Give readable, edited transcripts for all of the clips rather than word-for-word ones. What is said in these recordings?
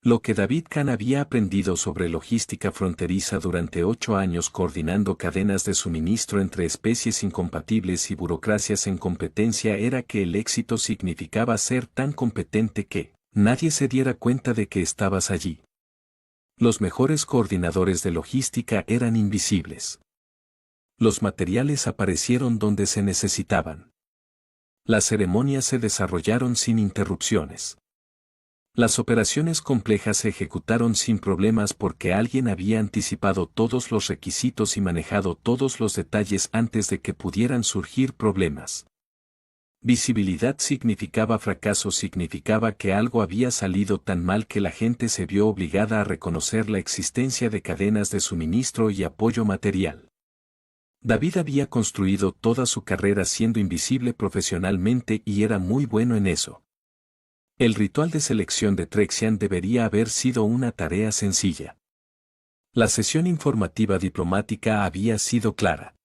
Lo que David Kahn había aprendido sobre logística fronteriza durante 8 años coordinando cadenas de suministro entre especies incompatibles y burocracias en competencia era que el éxito significaba ser tan competente que nadie se diera cuenta de que estabas allí. Los mejores coordinadores de logística eran invisibles. Los materiales aparecieron donde se necesitaban. Las ceremonias se desarrollaron sin interrupciones. Las operaciones complejas se ejecutaron sin problemas porque alguien había anticipado todos los requisitos y manejado todos los detalles antes de que pudieran surgir problemas. Visibilidad significaba fracaso, significaba que algo había salido tan mal que la gente se vio obligada a reconocer la existencia de cadenas de suministro y apoyo material. David había construido toda su carrera siendo invisible profesionalmente y era muy bueno en eso. El ritual de selección de Trexian debería haber sido una tarea sencilla. La sesión informativa diplomática había sido clara.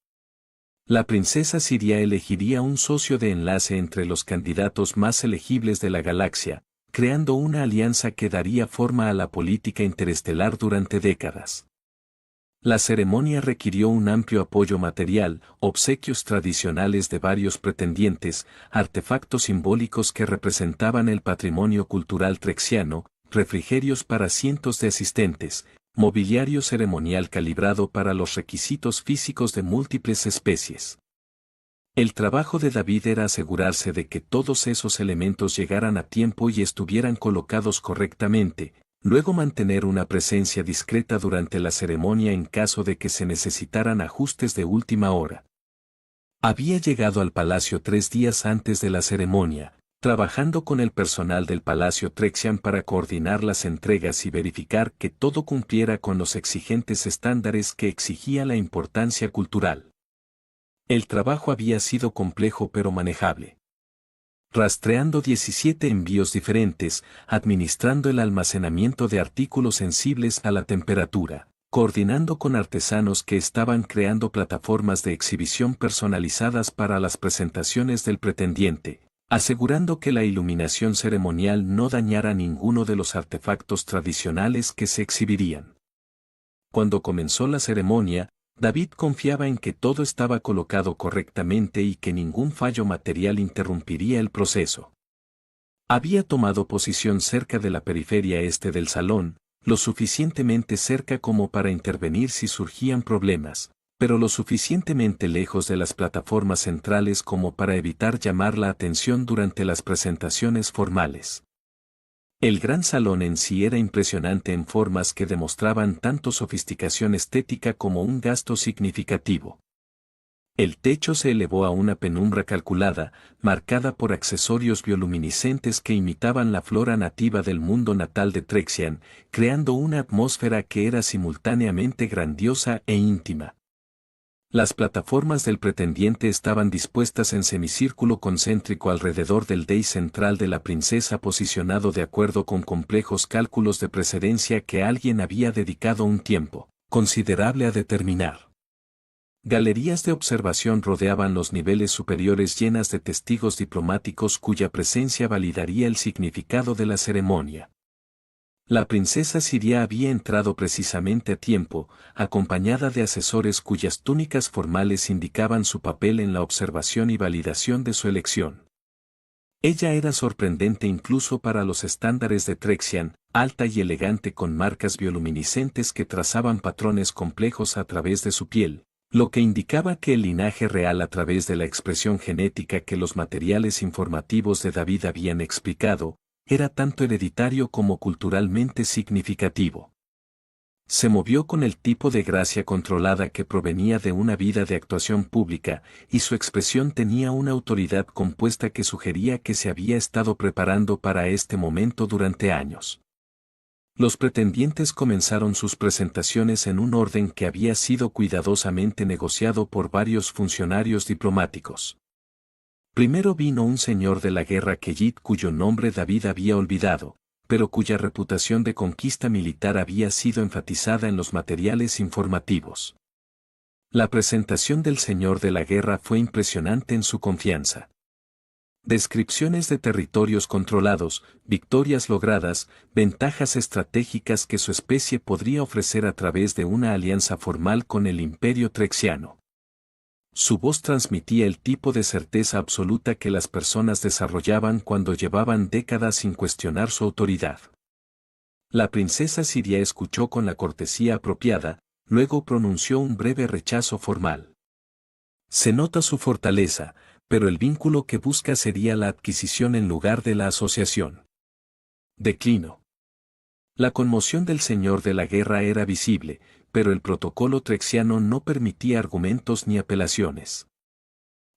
La princesa siria elegiría un socio de enlace entre los candidatos más elegibles de la galaxia, creando una alianza que daría forma a la política interestelar durante décadas. La ceremonia requirió un amplio apoyo material, obsequios tradicionales de varios pretendientes, artefactos simbólicos que representaban el patrimonio cultural trexiano, refrigerios para cientos de asistentes, mobiliario ceremonial calibrado para los requisitos físicos de múltiples especies. El trabajo de David era asegurarse de que todos esos elementos llegaran a tiempo y estuvieran colocados correctamente, luego mantener una presencia discreta durante la ceremonia en caso de que se necesitaran ajustes de última hora. Había llegado al palacio 3 días antes de la ceremonia, trabajando con el personal del Palacio Trexian para coordinar las entregas y verificar que todo cumpliera con los exigentes estándares que exigía la importancia cultural. El trabajo había sido complejo pero manejable. Rastreando 17 envíos diferentes, administrando el almacenamiento de artículos sensibles a la temperatura, coordinando con artesanos que estaban creando plataformas de exhibición personalizadas para las presentaciones del pretendiente, asegurando que la iluminación ceremonial no dañara ninguno de los artefactos tradicionales que se exhibirían. Cuando comenzó la ceremonia, David confiaba en que todo estaba colocado correctamente y que ningún fallo material interrumpiría el proceso. Había tomado posición cerca de la periferia este del salón, lo suficientemente cerca como para intervenir si surgían problemas, pero lo suficientemente lejos de las plataformas centrales como para evitar llamar la atención durante las presentaciones formales. El gran salón en sí era impresionante en formas que demostraban tanto sofisticación estética como un gasto significativo. El techo se elevó a una penumbra calculada, marcada por accesorios bioluminiscentes que imitaban la flora nativa del mundo natal de Trexian, creando una atmósfera que era simultáneamente grandiosa e íntima. Las plataformas del pretendiente estaban dispuestas en semicírculo concéntrico alrededor del dais central de la princesa posicionado de acuerdo con complejos cálculos de precedencia que alguien había dedicado un tiempo considerable a determinar. Galerías de observación rodeaban los niveles superiores llenas de testigos diplomáticos cuya presencia validaría el significado de la ceremonia. La princesa siria había entrado precisamente a tiempo, acompañada de asesores cuyas túnicas formales indicaban su papel en la observación y validación de su elección. Ella era sorprendente incluso para los estándares de Trexian, alta y elegante con marcas bioluminiscentes que trazaban patrones complejos a través de su piel, lo que indicaba que el linaje real a través de la expresión genética que los materiales informativos de David habían explicado, era tanto hereditario como culturalmente significativo. Se movió con el tipo de gracia controlada que provenía de una vida de actuación pública, y su expresión tenía una autoridad compuesta que sugería que se había estado preparando para este momento durante años. Los pretendientes comenzaron sus presentaciones en un orden que había sido cuidadosamente negociado por varios funcionarios diplomáticos. Primero vino un señor de la guerra Keyit cuyo nombre David había olvidado, pero cuya reputación de conquista militar había sido enfatizada en los materiales informativos. La presentación del señor de la guerra fue impresionante en su confianza. Descripciones de territorios controlados, victorias logradas, ventajas estratégicas que su especie podría ofrecer a través de una alianza formal con el Imperio Trexiano. Su voz transmitía el tipo de certeza absoluta que las personas desarrollaban cuando llevaban décadas sin cuestionar su autoridad. La princesa Siria escuchó con la cortesía apropiada, luego pronunció un breve rechazo formal. Se nota su fortaleza, pero el vínculo que busca sería la adquisición en lugar de la asociación. Declino. La conmoción del señor de la guerra era visible, pero el protocolo trexiano no permitía argumentos ni apelaciones.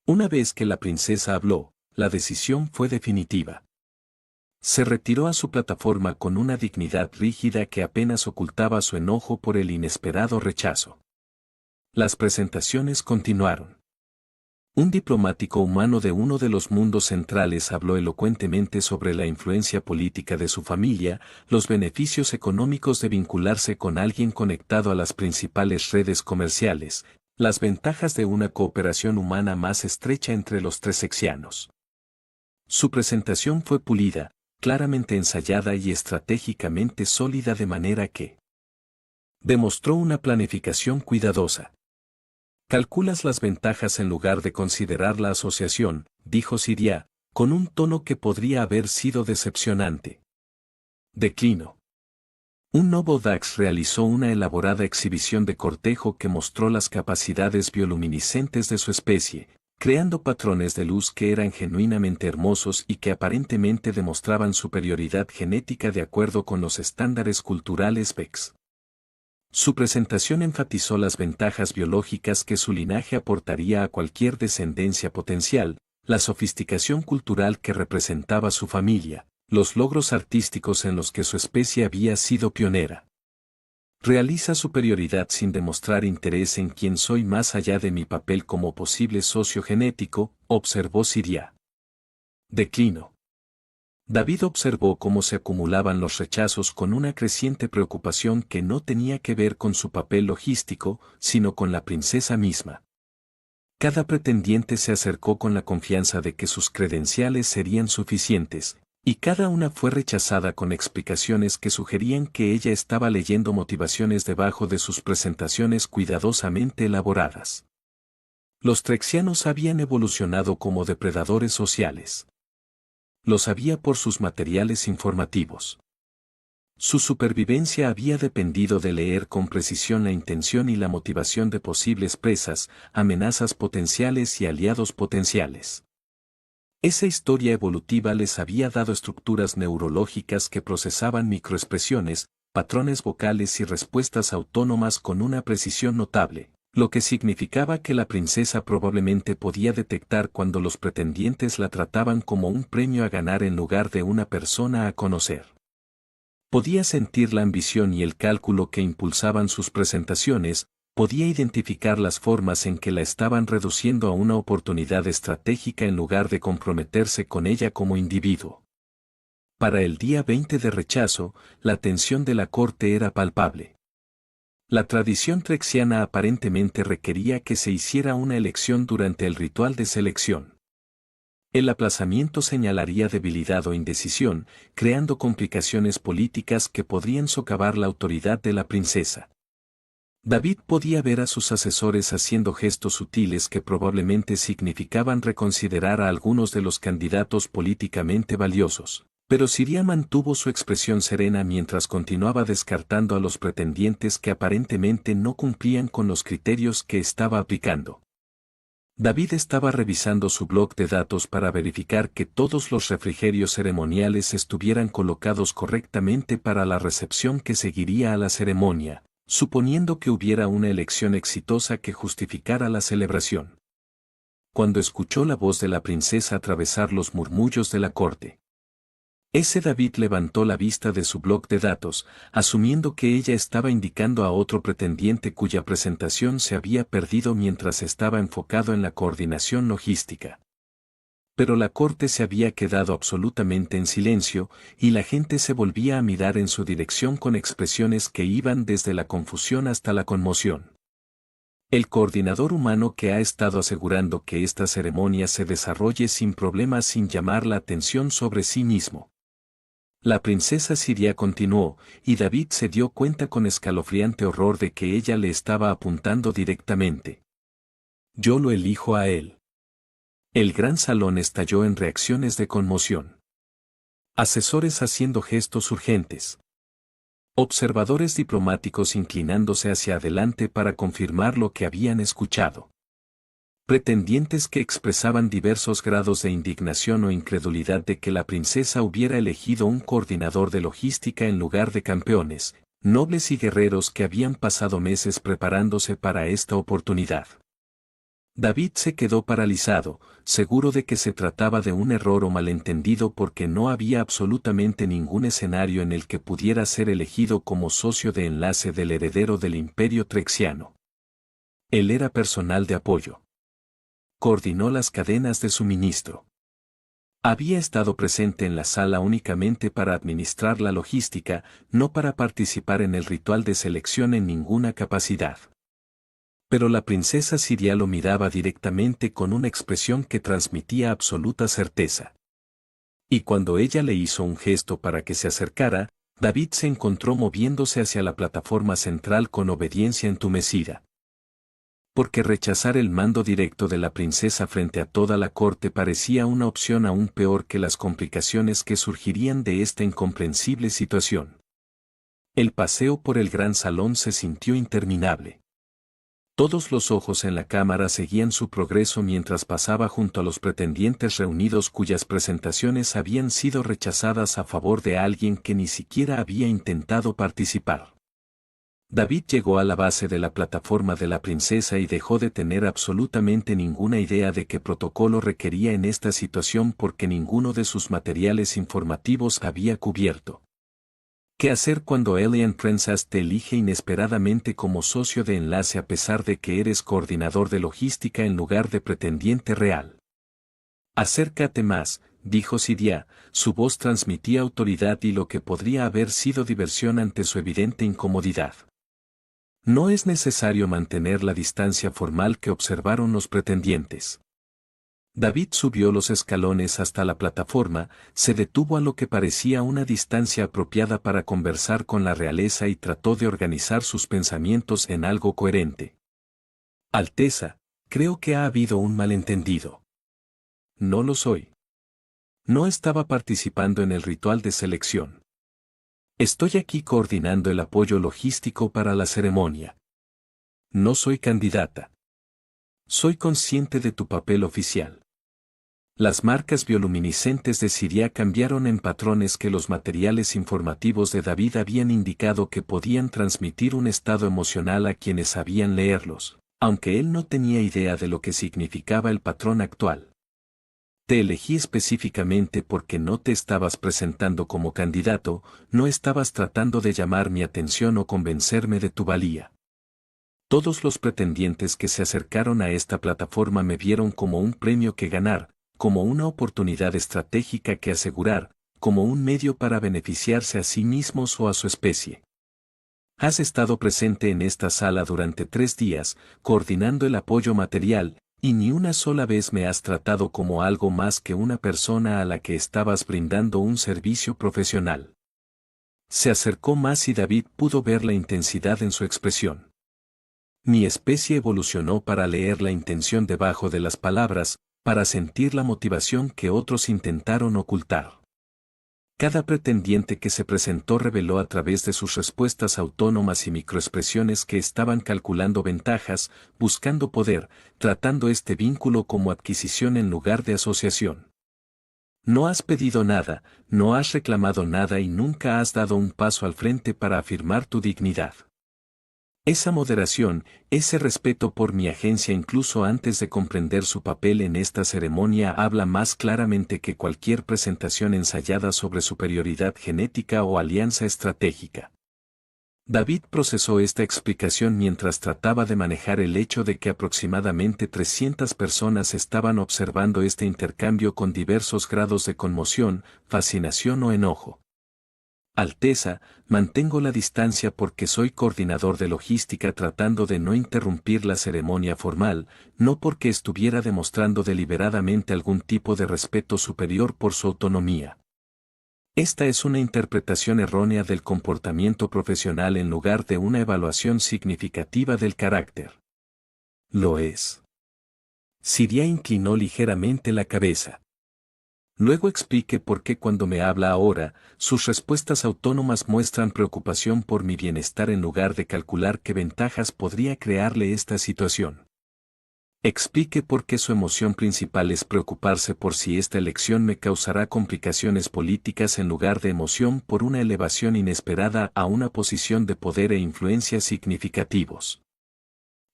Una vez que la princesa habló, la decisión fue definitiva. Se retiró a su plataforma con una dignidad rígida que apenas ocultaba su enojo por el inesperado rechazo. Las presentaciones continuaron. Un diplomático humano de uno de los mundos centrales habló elocuentemente sobre la influencia política de su familia, los beneficios económicos de vincularse con alguien conectado a las principales redes comerciales, las ventajas de una cooperación humana más estrecha entre los tresexianos. Su presentación fue pulida, claramente ensayada y estratégicamente sólida de manera que demostró una planificación cuidadosa. Calculas las ventajas en lugar de considerar la asociación, dijo Siria, con un tono que podría haber sido decepcionante. Declino. Un Novo Dax realizó una elaborada exhibición de cortejo que mostró las capacidades bioluminiscentes de su especie, creando patrones de luz que eran genuinamente hermosos y que aparentemente demostraban superioridad genética de acuerdo con los estándares culturales Vex. Su presentación enfatizó las ventajas biológicas que su linaje aportaría a cualquier descendencia potencial, la sofisticación cultural que representaba su familia, los logros artísticos en los que su especie había sido pionera. Realiza superioridad sin demostrar interés en quién soy más allá de mi papel como posible socio genético, observó Siria. Declino. David observó cómo se acumulaban los rechazos con una creciente preocupación que no tenía que ver con su papel logístico, sino con la princesa misma. Cada pretendiente se acercó con la confianza de que sus credenciales serían suficientes, y cada una fue rechazada con explicaciones que sugerían que ella estaba leyendo motivaciones debajo de sus presentaciones cuidadosamente elaboradas. Los trexianos habían evolucionado como depredadores sociales. Lo sabía por sus materiales informativos. Su supervivencia había dependido de leer con precisión la intención y la motivación de posibles presas, amenazas potenciales y aliados potenciales. Esa historia evolutiva les había dado estructuras neurológicas que procesaban microexpresiones, patrones vocales y respuestas autónomas con una precisión notable, lo que significaba que la princesa probablemente podía detectar cuando los pretendientes la trataban como un premio a ganar en lugar de una persona a conocer. Podía sentir la ambición y el cálculo que impulsaban sus presentaciones, podía identificar las formas en que la estaban reduciendo a una oportunidad estratégica en lugar de comprometerse con ella como individuo. Para el día 20 de rechazo, la tensión de la corte era palpable. La tradición trexiana aparentemente requería que se hiciera una elección durante el ritual de selección. El aplazamiento señalaría debilidad o indecisión, creando complicaciones políticas que podrían socavar la autoridad de la princesa. David podía ver a sus asesores haciendo gestos sutiles que probablemente significaban reconsiderar a algunos de los candidatos políticamente valiosos. Pero Siria mantuvo su expresión serena mientras continuaba descartando a los pretendientes que aparentemente no cumplían con los criterios que estaba aplicando. David estaba revisando su bloc de datos para verificar que todos los refrigerios ceremoniales estuvieran colocados correctamente para la recepción que seguiría a la ceremonia, suponiendo que hubiera una elección exitosa que justificara la celebración. Cuando escuchó la voz de la princesa atravesar los murmullos de la corte, David levantó la vista de su bloc de datos, asumiendo que ella estaba indicando a otro pretendiente cuya presentación se había perdido mientras estaba enfocado en la coordinación logística. Pero la corte se había quedado absolutamente en silencio, y la gente se volvía a mirar en su dirección con expresiones que iban desde la confusión hasta la conmoción. El coordinador humano que ha estado asegurando que esta ceremonia se desarrolle sin problemas sin llamar la atención sobre sí mismo. La princesa siria continuó, y David se dio cuenta con escalofriante horror de que ella le estaba apuntando directamente. Yo lo elijo a él. El gran salón estalló en reacciones de conmoción. Asesores haciendo gestos urgentes. Observadores diplomáticos inclinándose hacia adelante para confirmar lo que habían escuchado. Pretendientes que expresaban diversos grados de indignación o incredulidad de que la princesa hubiera elegido un coordinador de logística en lugar de campeones, nobles y guerreros que habían pasado meses preparándose para esta oportunidad. David se quedó paralizado, seguro de que se trataba de un error o malentendido porque no había absolutamente ningún escenario en el que pudiera ser elegido como socio de enlace del heredero del Imperio Trexiano. Él era personal de apoyo. Coordinó las cadenas de suministro. Había estado presente en la sala únicamente para administrar la logística, no para participar en el ritual de selección en ninguna capacidad. Pero la princesa siria lo miraba directamente con una expresión que transmitía absoluta certeza. Y cuando ella le hizo un gesto para que se acercara, David se encontró moviéndose hacia la plataforma central con obediencia entumecida. Porque rechazar el mando directo de la princesa frente a toda la corte parecía una opción aún peor que las complicaciones que surgirían de esta incomprensible situación. El paseo por el gran salón se sintió interminable. Todos los ojos en la cámara seguían su progreso mientras pasaba junto a los pretendientes reunidos cuyas presentaciones habían sido rechazadas a favor de alguien que ni siquiera había intentado participar. David llegó a la base de la plataforma de la princesa y dejó de tener absolutamente ninguna idea de qué protocolo requería en esta situación porque ninguno de sus materiales informativos había cubierto. ¿Qué hacer cuando Alien Princess te elige inesperadamente como socio de enlace a pesar de que eres coordinador de logística en lugar de pretendiente real? Acércate más, dijo Siria, su voz transmitía autoridad y lo que podría haber sido diversión ante su evidente incomodidad. No es necesario mantener la distancia formal que observaron los pretendientes. David subió los escalones hasta la plataforma, se detuvo a lo que parecía una distancia apropiada para conversar con la realeza y trató de organizar sus pensamientos en algo coherente. Alteza, creo que ha habido un malentendido. No lo soy. No estaba participando en el ritual de selección. Estoy aquí coordinando el apoyo logístico para la ceremonia. No soy candidata. Soy consciente de tu papel oficial. Las marcas bioluminiscentes de Siria cambiaron en patrones que los materiales informativos de David habían indicado que podían transmitir un estado emocional a quienes sabían leerlos, aunque él no tenía idea de lo que significaba el patrón actual. Te elegí específicamente porque no te estabas presentando como candidato, no estabas tratando de llamar mi atención o convencerme de tu valía. Todos los pretendientes que se acercaron a esta plataforma me vieron como un premio que ganar, como una oportunidad estratégica que asegurar, como un medio para beneficiarse a sí mismos o a su especie. Has estado presente en esta sala durante 3 días, coordinando el apoyo material, y ni una sola vez me has tratado como algo más que una persona a la que estabas brindando un servicio profesional. Se acercó más y David pudo ver la intensidad en su expresión. Mi especie evolucionó para leer la intención debajo de las palabras, para sentir la motivación que otros intentaron ocultar. Cada pretendiente que se presentó reveló a través de sus respuestas autónomas y microexpresiones que estaban calculando ventajas, buscando poder, tratando este vínculo como adquisición en lugar de asociación. No has pedido nada, no has reclamado nada y nunca has dado un paso al frente para afirmar tu dignidad. Esa moderación, ese respeto por mi agencia incluso antes de comprender su papel en esta ceremonia habla más claramente que cualquier presentación ensayada sobre superioridad genética o alianza estratégica. David procesó esta explicación mientras trataba de manejar el hecho de que aproximadamente 300 personas estaban observando este intercambio con diversos grados de conmoción, fascinación o enojo. Alteza, mantengo la distancia porque soy coordinador de logística tratando de no interrumpir la ceremonia formal, no porque estuviera demostrando deliberadamente algún tipo de respeto superior por su autonomía. Esta es una interpretación errónea del comportamiento profesional en lugar de una evaluación significativa del carácter. Lo es. Siria inclinó ligeramente la cabeza. Luego explique por qué cuando me habla ahora, sus respuestas autónomas muestran preocupación por mi bienestar en lugar de calcular qué ventajas podría crearle esta situación. Explique por qué su emoción principal es preocuparse por si esta elección me causará complicaciones políticas en lugar de emoción por una elevación inesperada a una posición de poder e influencia significativos.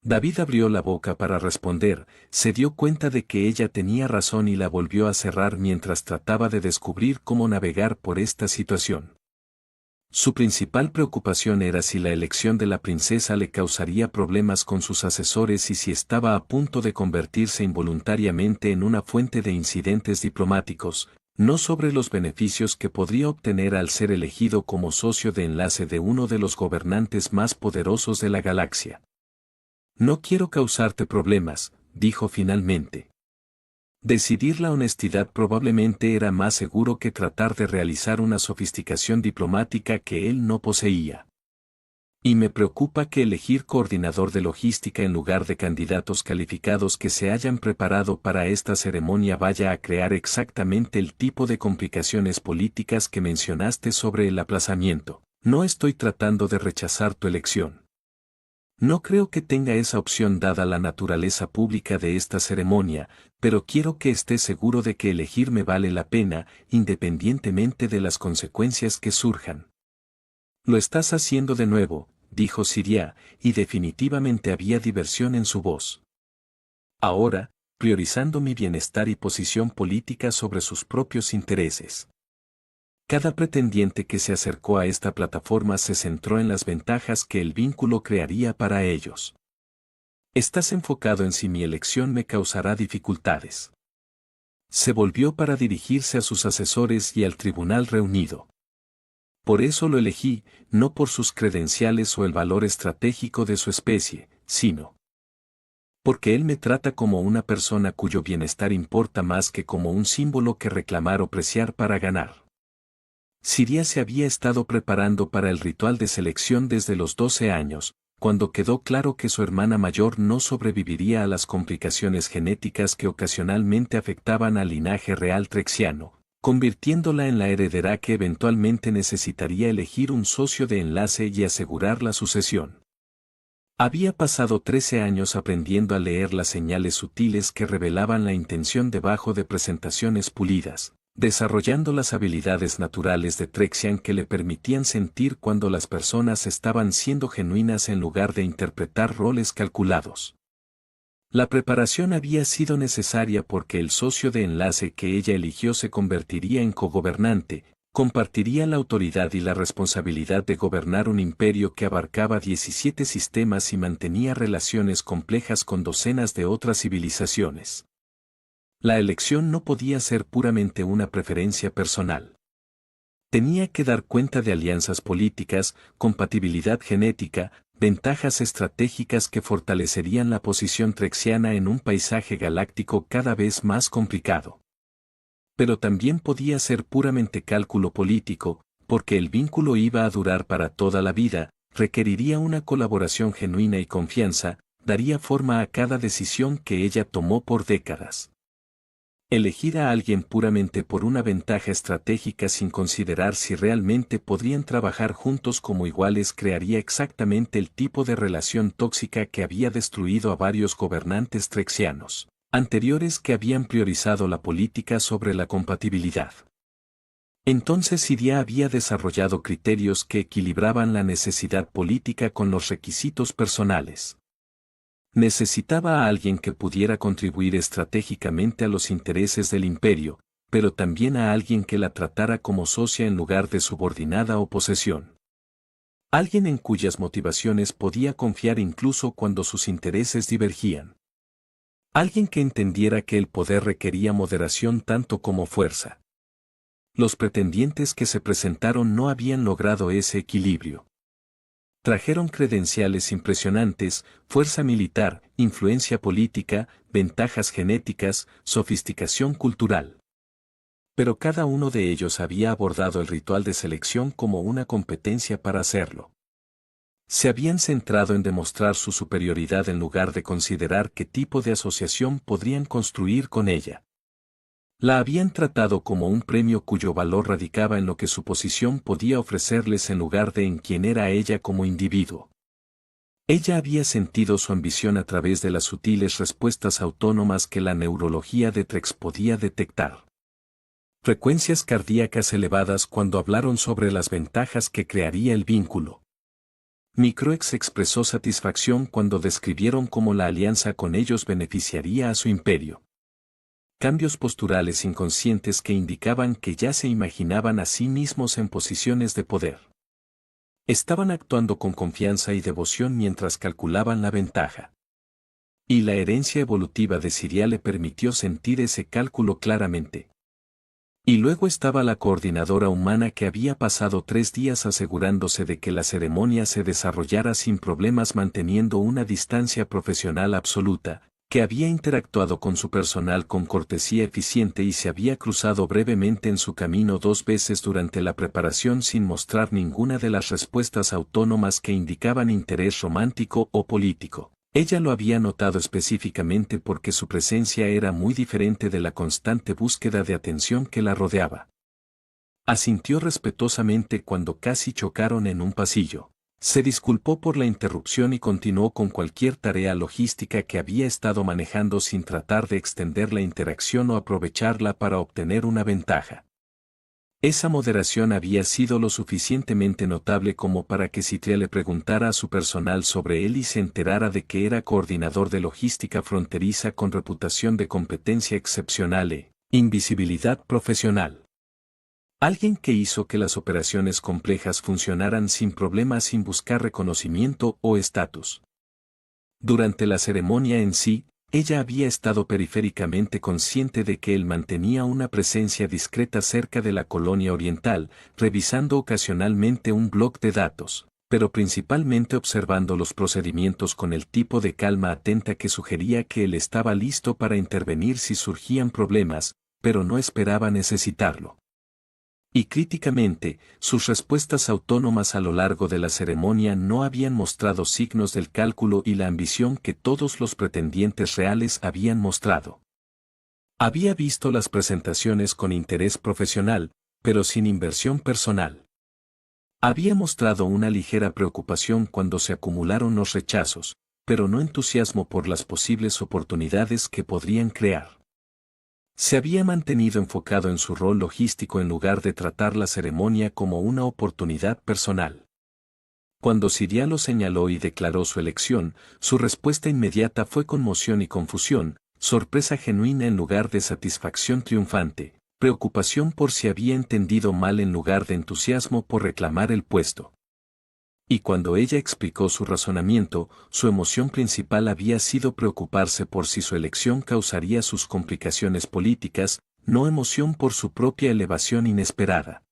David abrió la boca para responder, se dio cuenta de que ella tenía razón y la volvió a cerrar mientras trataba de descubrir cómo navegar por esta situación. Su principal preocupación era si la elección de la princesa le causaría problemas con sus asesores y si estaba a punto de convertirse involuntariamente en una fuente de incidentes diplomáticos, no sobre los beneficios que podría obtener al ser elegido como socio de enlace de uno de los gobernantes más poderosos de la galaxia. No quiero causarte problemas, dijo finalmente. Decidir la honestidad probablemente era más seguro que tratar de realizar una sofisticación diplomática que él no poseía. Y me preocupa que elegir coordinador de logística en lugar de candidatos calificados que se hayan preparado para esta ceremonia vaya a crear exactamente el tipo de complicaciones políticas que mencionaste sobre el aplazamiento. No estoy tratando de rechazar tu elección. No creo que tenga esa opción dada la naturaleza pública de esta ceremonia, pero quiero que estés seguro de que elegirme vale la pena, independientemente de las consecuencias que surjan. Lo estás haciendo de nuevo, dijo Siria, y definitivamente había diversión en su voz. Ahora, priorizando mi bienestar y posición política sobre sus propios intereses. Cada pretendiente que se acercó a esta plataforma se centró en las ventajas que el vínculo crearía para ellos. Estás enfocado en si mi elección me causará dificultades. Se volvió para dirigirse a sus asesores y al tribunal reunido. Por eso lo elegí, no por sus credenciales o el valor estratégico de su especie, sino porque él me trata como una persona cuyo bienestar importa más que como un símbolo que reclamar o preciar para ganar. Siria se había estado preparando para el ritual de selección desde los 12 años, cuando quedó claro que su hermana mayor no sobreviviría a las complicaciones genéticas que ocasionalmente afectaban al linaje real trexiano, convirtiéndola en la heredera que eventualmente necesitaría elegir un socio de enlace y asegurar la sucesión. Había pasado 13 años aprendiendo a leer las señales sutiles que revelaban la intención debajo de presentaciones pulidas, desarrollando las habilidades naturales de Trexian que le permitían sentir cuando las personas estaban siendo genuinas en lugar de interpretar roles calculados. La preparación había sido necesaria porque el socio de enlace que ella eligió se convertiría en cogobernante, compartiría la autoridad y la responsabilidad de gobernar un imperio que abarcaba 17 sistemas y mantenía relaciones complejas con docenas de otras civilizaciones. La elección no podía ser puramente una preferencia personal. Tenía que dar cuenta de alianzas políticas, compatibilidad genética, ventajas estratégicas que fortalecerían la posición trexiana en un paisaje galáctico cada vez más complicado. Pero también podía ser puramente cálculo político, porque el vínculo iba a durar para toda la vida, requeriría una colaboración genuina y confianza, daría forma a cada decisión que ella tomó por décadas. Elegir a alguien puramente por una ventaja estratégica sin considerar si realmente podrían trabajar juntos como iguales crearía exactamente el tipo de relación tóxica que había destruido a varios gobernantes trexianos, anteriores que habían priorizado la política sobre la compatibilidad. Entonces Siria había desarrollado criterios que equilibraban la necesidad política con los requisitos personales. Necesitaba a alguien que pudiera contribuir estratégicamente a los intereses del imperio, pero también a alguien que la tratara como socia en lugar de subordinada o posesión. Alguien en cuyas motivaciones podía confiar incluso cuando sus intereses divergían. Alguien que entendiera que el poder requería moderación tanto como fuerza. Los pretendientes que se presentaron no habían logrado ese equilibrio. Trajeron credenciales impresionantes, fuerza militar, influencia política, ventajas genéticas, sofisticación cultural. Pero cada uno de ellos había abordado el ritual de selección como una competencia para hacerlo. Se habían centrado en demostrar su superioridad en lugar de considerar qué tipo de asociación podrían construir con ella. La habían tratado como un premio cuyo valor radicaba en lo que su posición podía ofrecerles en lugar de en quién era ella como individuo. Ella había sentido su ambición a través de las sutiles respuestas autónomas que la neurología de Trex podía detectar. Frecuencias cardíacas elevadas cuando hablaron sobre las ventajas que crearía el vínculo. Microex expresó satisfacción cuando describieron cómo la alianza con ellos beneficiaría a su imperio. Cambios posturales inconscientes que indicaban que ya se imaginaban a sí mismos en posiciones de poder. Estaban actuando con confianza y devoción mientras calculaban la ventaja. Y la herencia evolutiva de Siria le permitió sentir ese cálculo claramente. Y luego estaba la coordinadora humana que había pasado 3 días asegurándose de que la ceremonia se desarrollara sin problemas manteniendo una distancia profesional absoluta, que había interactuado con su personal con cortesía eficiente y se había cruzado brevemente en su camino 2 veces durante la preparación sin mostrar ninguna de las respuestas autónomas que indicaban interés romántico o político. Ella lo había notado específicamente porque su presencia era muy diferente de la constante búsqueda de atención que la rodeaba. Asintió respetuosamente cuando casi chocaron en un pasillo. Se disculpó por la interrupción y continuó con cualquier tarea logística que había estado manejando sin tratar de extender la interacción o aprovecharla para obtener una ventaja. Esa moderación había sido lo suficientemente notable como para que Citria le preguntara a su personal sobre él y se enterara de que era coordinador de logística fronteriza con reputación de competencia excepcional e invisibilidad profesional. Alguien que hizo que las operaciones complejas funcionaran sin problemas sin buscar reconocimiento o estatus. Durante la ceremonia en sí, ella había estado periféricamente consciente de que él mantenía una presencia discreta cerca de la colonia oriental, revisando ocasionalmente un bloc de datos, pero principalmente observando los procedimientos con el tipo de calma atenta que sugería que él estaba listo para intervenir si surgían problemas, pero no esperaba necesitarlo. Y críticamente, sus respuestas autónomas a lo largo de la ceremonia no habían mostrado signos del cálculo y la ambición que todos los pretendientes reales habían mostrado. Había visto las presentaciones con interés profesional, pero sin inversión personal. Había mostrado una ligera preocupación cuando se acumularon los rechazos, pero no entusiasmo por las posibles oportunidades que podrían crear. Se había mantenido enfocado en su rol logístico en lugar de tratar la ceremonia como una oportunidad personal. Cuando Siria lo señaló y declaró su elección, su respuesta inmediata fue conmoción y confusión, sorpresa genuina en lugar de satisfacción triunfante, preocupación por si había entendido mal en lugar de entusiasmo por reclamar el puesto. Y cuando ella explicó su razonamiento, su emoción principal había sido preocuparse por si su elección causaría sus complicaciones políticas, no emoción por su propia elevación inesperada.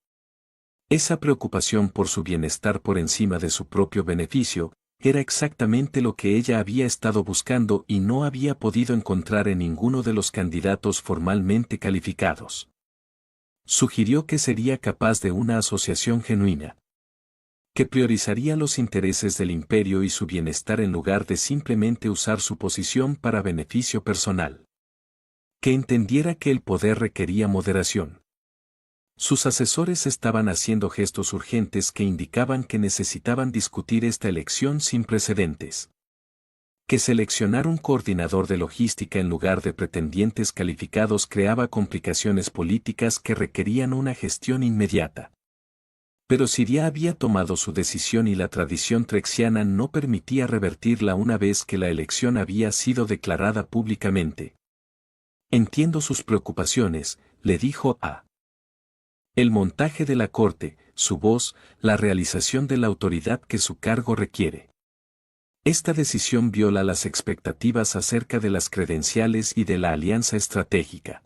Esa preocupación por su bienestar por encima de su propio beneficio, era exactamente lo que ella había estado buscando y no había podido encontrar en ninguno de los candidatos formalmente calificados. Sugirió que sería capaz de una asociación genuina, que priorizaría los intereses del imperio y su bienestar en lugar de simplemente usar su posición para beneficio personal. Que entendiera que el poder requería moderación. Sus asesores estaban haciendo gestos urgentes que indicaban que necesitaban discutir esta elección sin precedentes. Que seleccionar un coordinador de logística en lugar de pretendientes calificados creaba complicaciones políticas que requerían una gestión inmediata. Pero Siria había tomado su decisión y la tradición trexiana no permitía revertirla una vez que la elección había sido declarada públicamente. Entiendo sus preocupaciones, le dijo a. El montaje de la corte, su voz, la realización de la autoridad que su cargo requiere. Esta decisión viola las expectativas acerca de las credenciales y de la alianza estratégica.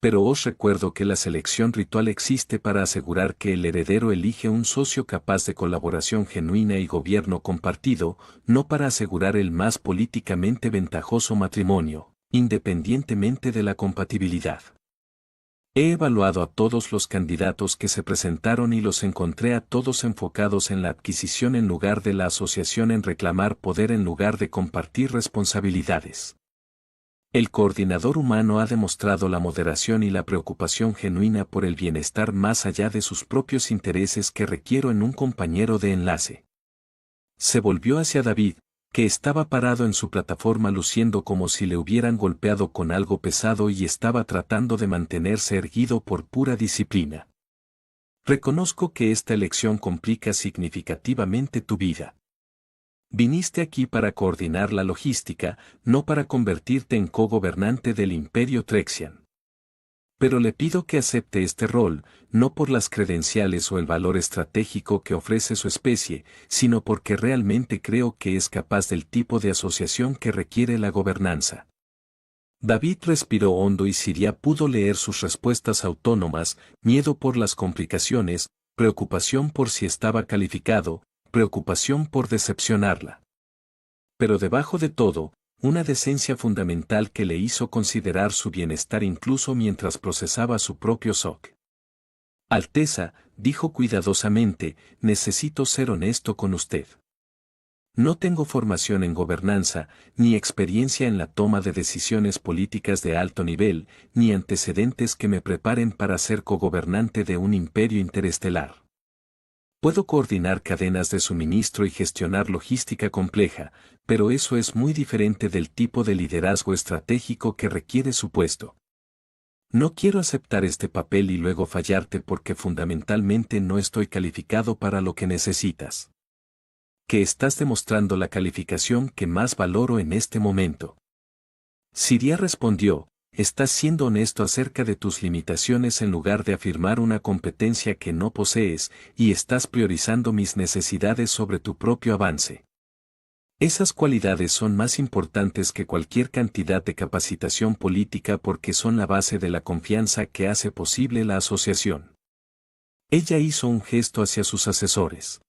Pero os recuerdo que la selección ritual existe para asegurar que el heredero elige un socio capaz de colaboración genuina y gobierno compartido, no para asegurar el más políticamente ventajoso matrimonio, independientemente de la compatibilidad. He evaluado a todos los candidatos que se presentaron y los encontré a todos enfocados en la adquisición en lugar de la asociación, en reclamar poder en lugar de compartir responsabilidades. El coordinador humano ha demostrado la moderación y la preocupación genuina por el bienestar más allá de sus propios intereses que requiero en un compañero de enlace. Se volvió hacia David, que estaba parado en su plataforma luciendo como si le hubieran golpeado con algo pesado y estaba tratando de mantenerse erguido por pura disciplina. Reconozco que esta elección complica significativamente tu vida. Viniste aquí para coordinar la logística, no para convertirte en cogobernante del Imperio Trexian. Pero le pido que acepte este rol, no por las credenciales o el valor estratégico que ofrece su especie, sino porque realmente creo que es capaz del tipo de asociación que requiere la gobernanza. David respiró hondo y Siria pudo leer sus respuestas autónomas: miedo por las complicaciones, preocupación por si estaba calificado, preocupación por decepcionarla. Pero debajo de todo, una decencia fundamental que le hizo considerar su bienestar incluso mientras procesaba su propio shock. Alteza, dijo cuidadosamente, necesito ser honesto con usted. No tengo formación en gobernanza, ni experiencia en la toma de decisiones políticas de alto nivel, ni antecedentes que me preparen para ser cogobernante de un imperio interestelar. Puedo coordinar cadenas de suministro y gestionar logística compleja, pero eso es muy diferente del tipo de liderazgo estratégico que requiere su puesto. No quiero aceptar este papel y luego fallarte porque fundamentalmente no estoy calificado para lo que necesitas. Que estás demostrando la calificación que más valoro en este momento. Siria respondió: estás siendo honesto acerca de tus limitaciones en lugar de afirmar una competencia que no posees, y estás priorizando mis necesidades sobre tu propio avance. Esas cualidades son más importantes que cualquier cantidad de capacitación política porque son la base de la confianza que hace posible la asociación. Ella hizo un gesto hacia sus asesores.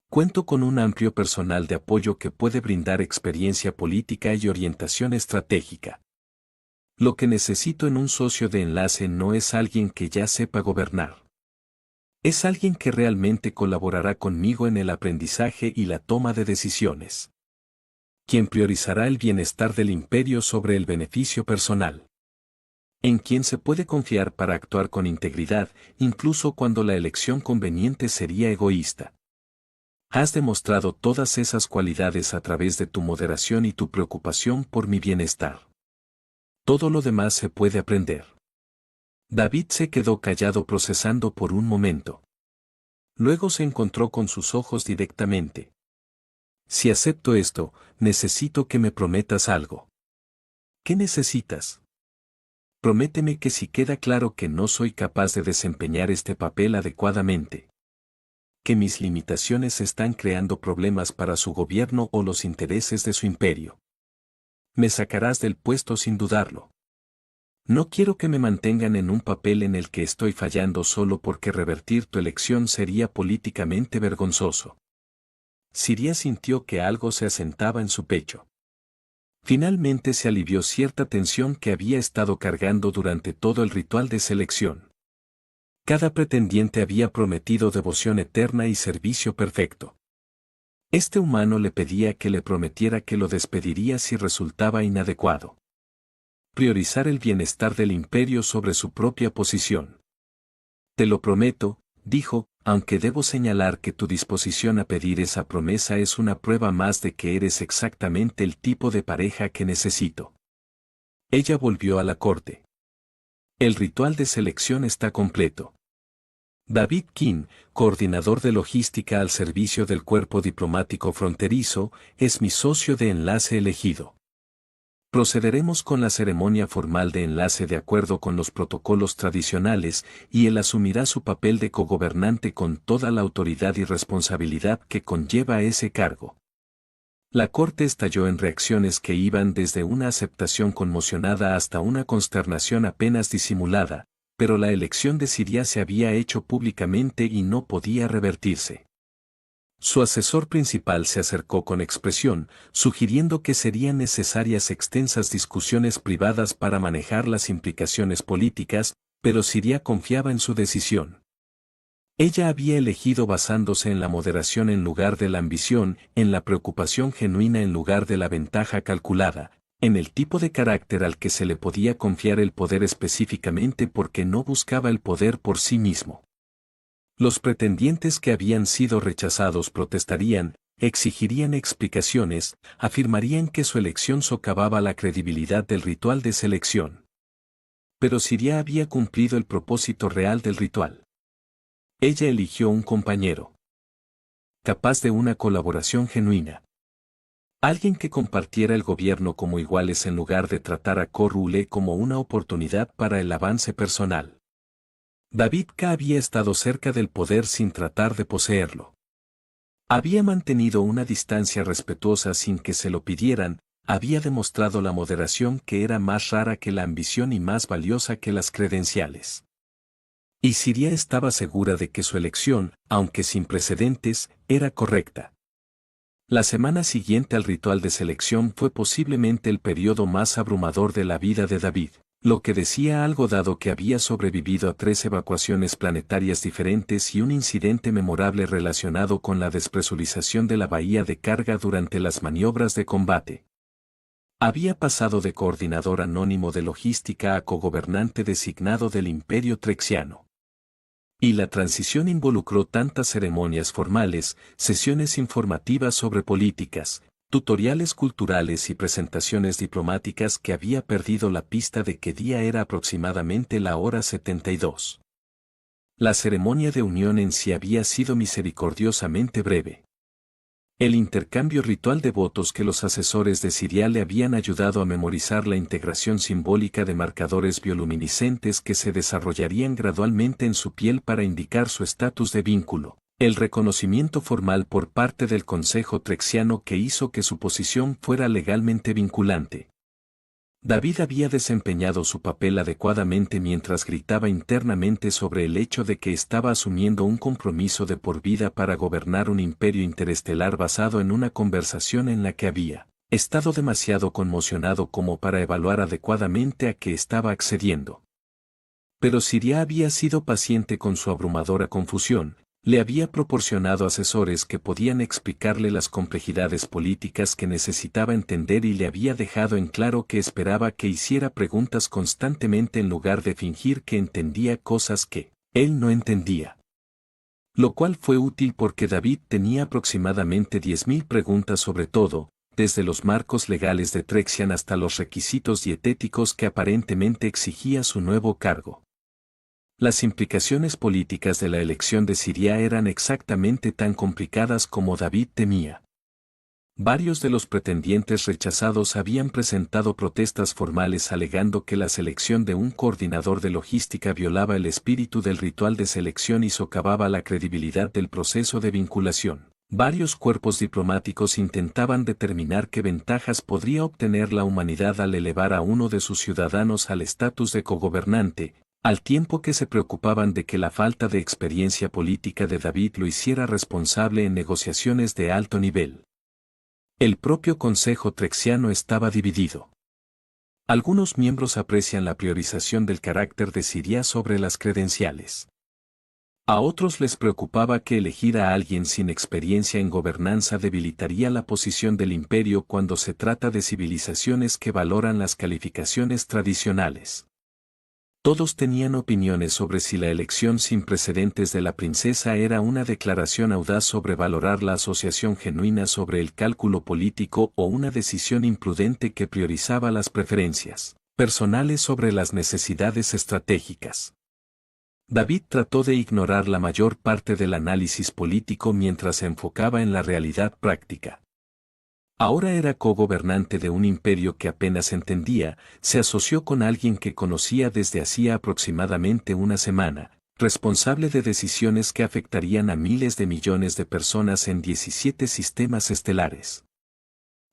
Cuento con un amplio personal de apoyo que puede brindar experiencia política y orientación estratégica. Lo que necesito en un socio de enlace no es alguien que ya sepa gobernar. Es alguien que realmente colaborará conmigo en el aprendizaje y la toma de decisiones. Quien priorizará el bienestar del imperio sobre el beneficio personal. En quien se puede confiar para actuar con integridad, incluso cuando la elección conveniente sería egoísta. Has demostrado todas esas cualidades a través de tu moderación y tu preocupación por mi bienestar. Todo lo demás se puede aprender. David se quedó callado procesando por un momento. Luego se encontró con sus ojos directamente. Si acepto esto, necesito que me prometas algo. ¿Qué necesitas? Prométeme que si queda claro que no soy capaz de desempeñar este papel adecuadamente, que mis limitaciones están creando problemas para su gobierno o los intereses de su imperio, me sacarás del puesto sin dudarlo. No quiero que me mantengan en un papel en el que estoy fallando solo porque revertir tu elección sería políticamente vergonzoso. Siria sintió que algo se asentaba en su pecho. Finalmente se alivió cierta tensión que había estado cargando durante todo el ritual de selección. Cada pretendiente había prometido devoción eterna y servicio perfecto. Este humano le pedía que le prometiera que lo despediría si resultaba inadecuado. Priorizar el bienestar del imperio sobre su propia posición. Te lo prometo, dijo, aunque debo señalar que tu disposición a pedir esa promesa es una prueba más de que eres exactamente el tipo de pareja que necesito. Ella volvió a la corte. El ritual de selección está completo. David King, coordinador de logística al servicio del Cuerpo Diplomático Fronterizo, es mi socio de enlace elegido. Procederemos con la ceremonia formal de enlace de acuerdo con los protocolos tradicionales, y él asumirá su papel de cogobernante con toda la autoridad y responsabilidad que conlleva ese cargo. La corte estalló en reacciones que iban desde una aceptación conmocionada hasta una consternación apenas disimulada, pero la elección de Siria se había hecho públicamente y no podía revertirse. Su asesor principal se acercó con expresión, sugiriendo que serían necesarias extensas discusiones privadas para manejar las implicaciones políticas, pero Siria confiaba en su decisión. Ella había elegido basándose en la moderación en lugar de la ambición, en la preocupación genuina en lugar de la ventaja calculada, en el tipo de carácter al que se le podía confiar el poder específicamente porque no buscaba el poder por sí mismo. Los pretendientes que habían sido rechazados protestarían, exigirían explicaciones, afirmarían que su elección socavaba la credibilidad del ritual de selección. Pero Siria había cumplido el propósito real del ritual. Ella eligió un compañero capaz de una colaboración genuina. Alguien que compartiera el gobierno como iguales en lugar de tratar a Corrule como una oportunidad para el avance personal. David K. había estado cerca del poder sin tratar de poseerlo. Había mantenido una distancia respetuosa sin que se lo pidieran, había demostrado la moderación que era más rara que la ambición y más valiosa que las credenciales. Y Siria estaba segura de que su elección, aunque sin precedentes, era correcta. La semana siguiente al ritual de selección fue posiblemente el periodo más abrumador de la vida de David, lo que decía algo dado que había sobrevivido a 3 evacuaciones planetarias diferentes y un incidente memorable relacionado con la despresurización de la bahía de carga durante las maniobras de combate. Había pasado de coordinador anónimo de logística a cogobernante designado del Imperio Trexiano. Y la transición involucró tantas ceremonias formales, sesiones informativas sobre políticas, tutoriales culturales y presentaciones diplomáticas que había perdido la pista de qué día era aproximadamente la hora 72. La ceremonia de unión en sí había sido misericordiosamente breve. El intercambio ritual de votos que los asesores de Siria le habían ayudado a memorizar la integración simbólica de marcadores bioluminiscentes que se desarrollarían gradualmente en su piel para indicar su estatus de vínculo. El reconocimiento formal por parte del Consejo Trexiano que hizo que su posición fuera legalmente vinculante. David había desempeñado su papel adecuadamente mientras gritaba internamente sobre el hecho de que estaba asumiendo un compromiso de por vida para gobernar un imperio interestelar basado en una conversación en la que había estado demasiado conmocionado como para evaluar adecuadamente a qué estaba accediendo. Pero Siria había sido paciente con su abrumadora confusión. Le había proporcionado asesores que podían explicarle las complejidades políticas que necesitaba entender y le había dejado en claro que esperaba que hiciera preguntas constantemente en lugar de fingir que entendía cosas que él no entendía. Lo cual fue útil porque David tenía aproximadamente 10.000 preguntas sobre todo, desde los marcos legales de Trexian hasta los requisitos dietéticos que aparentemente exigía su nuevo cargo. Las implicaciones políticas de la elección de Siria eran exactamente tan complicadas como David temía. Varios de los pretendientes rechazados habían presentado protestas formales alegando que la selección de un coordinador de logística violaba el espíritu del ritual de selección y socavaba la credibilidad del proceso de vinculación. Varios cuerpos diplomáticos intentaban determinar qué ventajas podría obtener la humanidad al elevar a uno de sus ciudadanos al estatus de cogobernante, al tiempo que se preocupaban de que la falta de experiencia política de David lo hiciera responsable en negociaciones de alto nivel. El propio Consejo Trexiano estaba dividido. Algunos miembros aprecian la priorización del carácter de Siria sobre las credenciales. A otros les preocupaba que elegir a alguien sin experiencia en gobernanza debilitaría la posición del imperio cuando se trata de civilizaciones que valoran las calificaciones tradicionales. Todos tenían opiniones sobre si la elección sin precedentes de la princesa era una declaración audaz sobre valorar la asociación genuina sobre el cálculo político o una decisión imprudente que priorizaba las preferencias personales sobre las necesidades estratégicas. David trató de ignorar la mayor parte del análisis político mientras se enfocaba en la realidad práctica. Ahora era cogobernante de un imperio que apenas entendía, se asoció con alguien que conocía desde hacía aproximadamente una semana, responsable de decisiones que afectarían a miles de millones de personas en 17 sistemas estelares.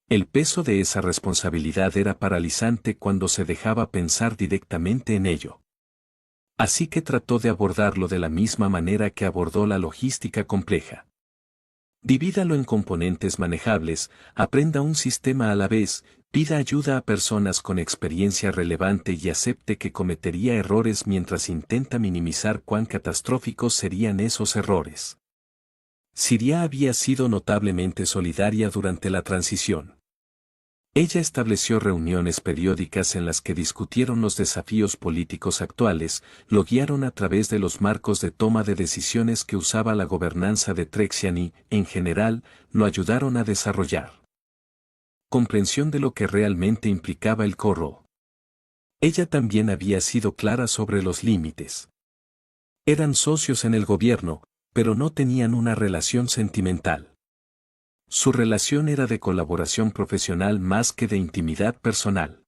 El peso de esa responsabilidad era paralizante cuando se dejaba pensar directamente en ello. Así que trató de abordarlo de la misma manera que abordó la logística compleja. Divídalo en componentes manejables, aprenda un sistema a la vez, pida ayuda a personas con experiencia relevante y acepte que cometería errores mientras intenta minimizar cuán catastróficos serían esos errores. Siria había sido notablemente solidaria durante la transición. Ella estableció reuniones periódicas en las que discutieron los desafíos políticos actuales, lo guiaron a través de los marcos de toma de decisiones que usaba la gobernanza de Trexian y, en general, lo ayudaron a desarrollar comprensión de lo que realmente implicaba el corro. Ella también había sido clara sobre los límites. Eran socios en el gobierno, pero no tenían una relación sentimental. Su relación era de colaboración profesional más que de intimidad personal.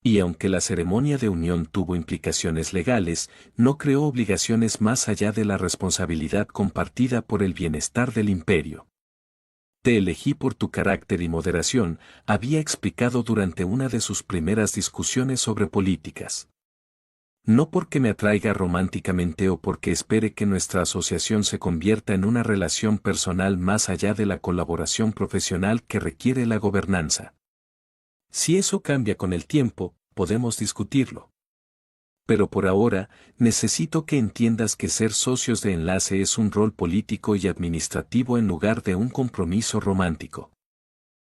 Y aunque la ceremonia de unión tuvo implicaciones legales, no creó obligaciones más allá de la responsabilidad compartida por el bienestar del imperio. Te elegí por tu carácter y moderación, había explicado durante una de sus primeras discusiones sobre políticas. No porque me atraiga románticamente o porque espere que nuestra asociación se convierta en una relación personal más allá de la colaboración profesional que requiere la gobernanza. Si eso cambia con el tiempo, podemos discutirlo. Pero por ahora, necesito que entiendas que ser socios de enlace es un rol político y administrativo en lugar de un compromiso romántico.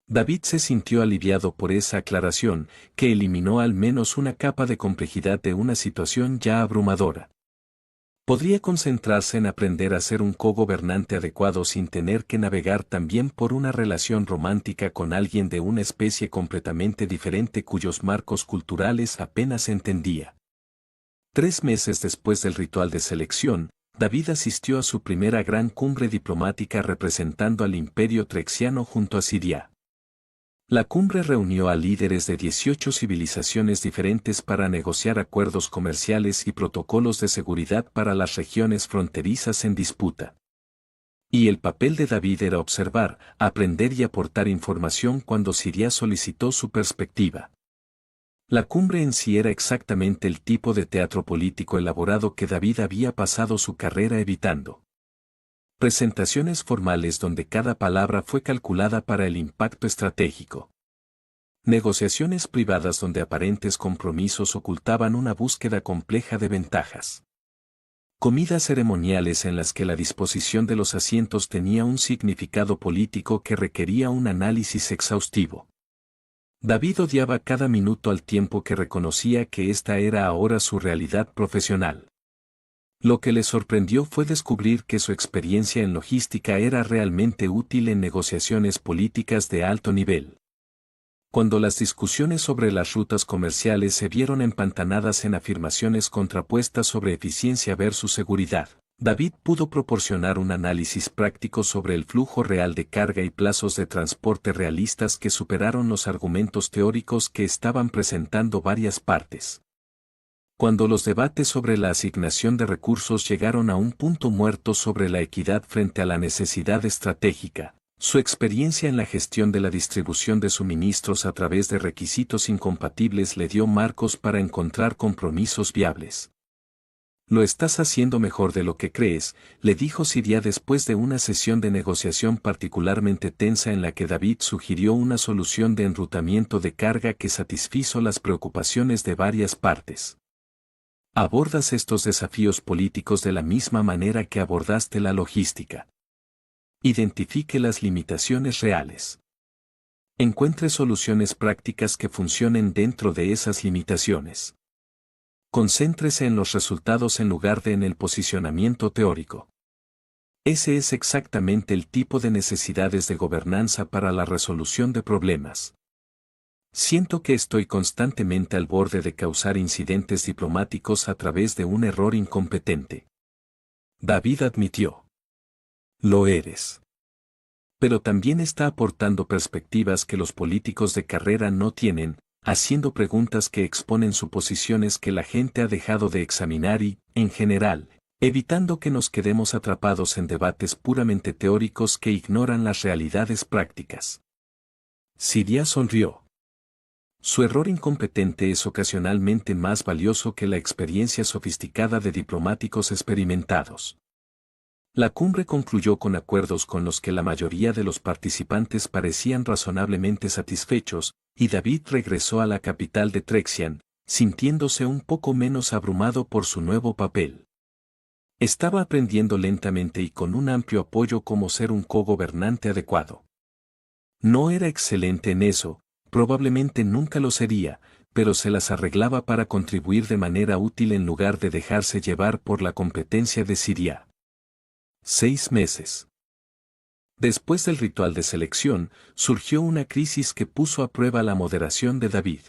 David se sintió aliviado por esa aclaración, que eliminó al menos una capa de complejidad de una situación ya abrumadora. Podría concentrarse en aprender a ser un cogobernante adecuado sin tener que navegar también por una relación romántica con alguien de una especie completamente diferente cuyos marcos culturales apenas entendía. 3 meses después del ritual de selección, David asistió a su primera gran cumbre diplomática representando al imperio trexiano junto a Siria. La cumbre reunió a líderes de 18 civilizaciones diferentes para negociar acuerdos comerciales y protocolos de seguridad para las regiones fronterizas en disputa. Y el papel de David era observar, aprender y aportar información cuando Siria solicitó su perspectiva. La cumbre en sí era exactamente el tipo de teatro político elaborado que David había pasado su carrera evitando. Presentaciones formales donde cada palabra fue calculada para el impacto estratégico. Negociaciones privadas donde aparentes compromisos ocultaban una búsqueda compleja de ventajas. Comidas ceremoniales en las que la disposición de los asientos tenía un significado político que requería un análisis exhaustivo. David odiaba cada minuto al tiempo que reconocía que esta era ahora su realidad profesional. Lo que le sorprendió fue descubrir que su experiencia en logística era realmente útil en negociaciones políticas de alto nivel. Cuando las discusiones sobre las rutas comerciales se vieron empantanadas en afirmaciones contrapuestas sobre eficiencia versus seguridad, David pudo proporcionar un análisis práctico sobre el flujo real de carga y plazos de transporte realistas que superaron los argumentos teóricos que estaban presentando varias partes. Cuando los debates sobre la asignación de recursos llegaron a un punto muerto sobre la equidad frente a la necesidad estratégica, su experiencia en la gestión de la distribución de suministros a través de requisitos incompatibles le dio marcos para encontrar compromisos viables. Lo estás haciendo mejor de lo que crees, le dijo Siria después de una sesión de negociación particularmente tensa en la que David sugirió una solución de enrutamiento de carga que satisfizo las preocupaciones de varias partes. Abordas estos desafíos políticos de la misma manera que abordaste la logística. Identifique las limitaciones reales. Encuentre soluciones prácticas que funcionen dentro de esas limitaciones. Concéntrese en los resultados en lugar de en el posicionamiento teórico. Ese es exactamente el tipo de necesidades de gobernanza para la resolución de problemas. Siento que estoy constantemente al borde de causar incidentes diplomáticos a través de un error incompetente. David admitió. Lo eres. Pero también está aportando perspectivas que los políticos de carrera no tienen, haciendo preguntas que exponen suposiciones que la gente ha dejado de examinar y, en general, evitando que nos quedemos atrapados en debates puramente teóricos que ignoran las realidades prácticas. Siria sonrió. Su error incompetente es ocasionalmente más valioso que la experiencia sofisticada de diplomáticos experimentados. La cumbre concluyó con acuerdos con los que la mayoría de los participantes parecían razonablemente satisfechos, y David regresó a la capital de Trexian, sintiéndose un poco menos abrumado por su nuevo papel. Estaba aprendiendo lentamente y con un amplio apoyo cómo ser un cogobernante adecuado. No era excelente en eso, probablemente nunca lo sería, pero se las arreglaba para contribuir de manera útil en lugar de dejarse llevar por la competencia de Siria. 6 meses. Después del ritual de selección, surgió una crisis que puso a prueba la moderación de David.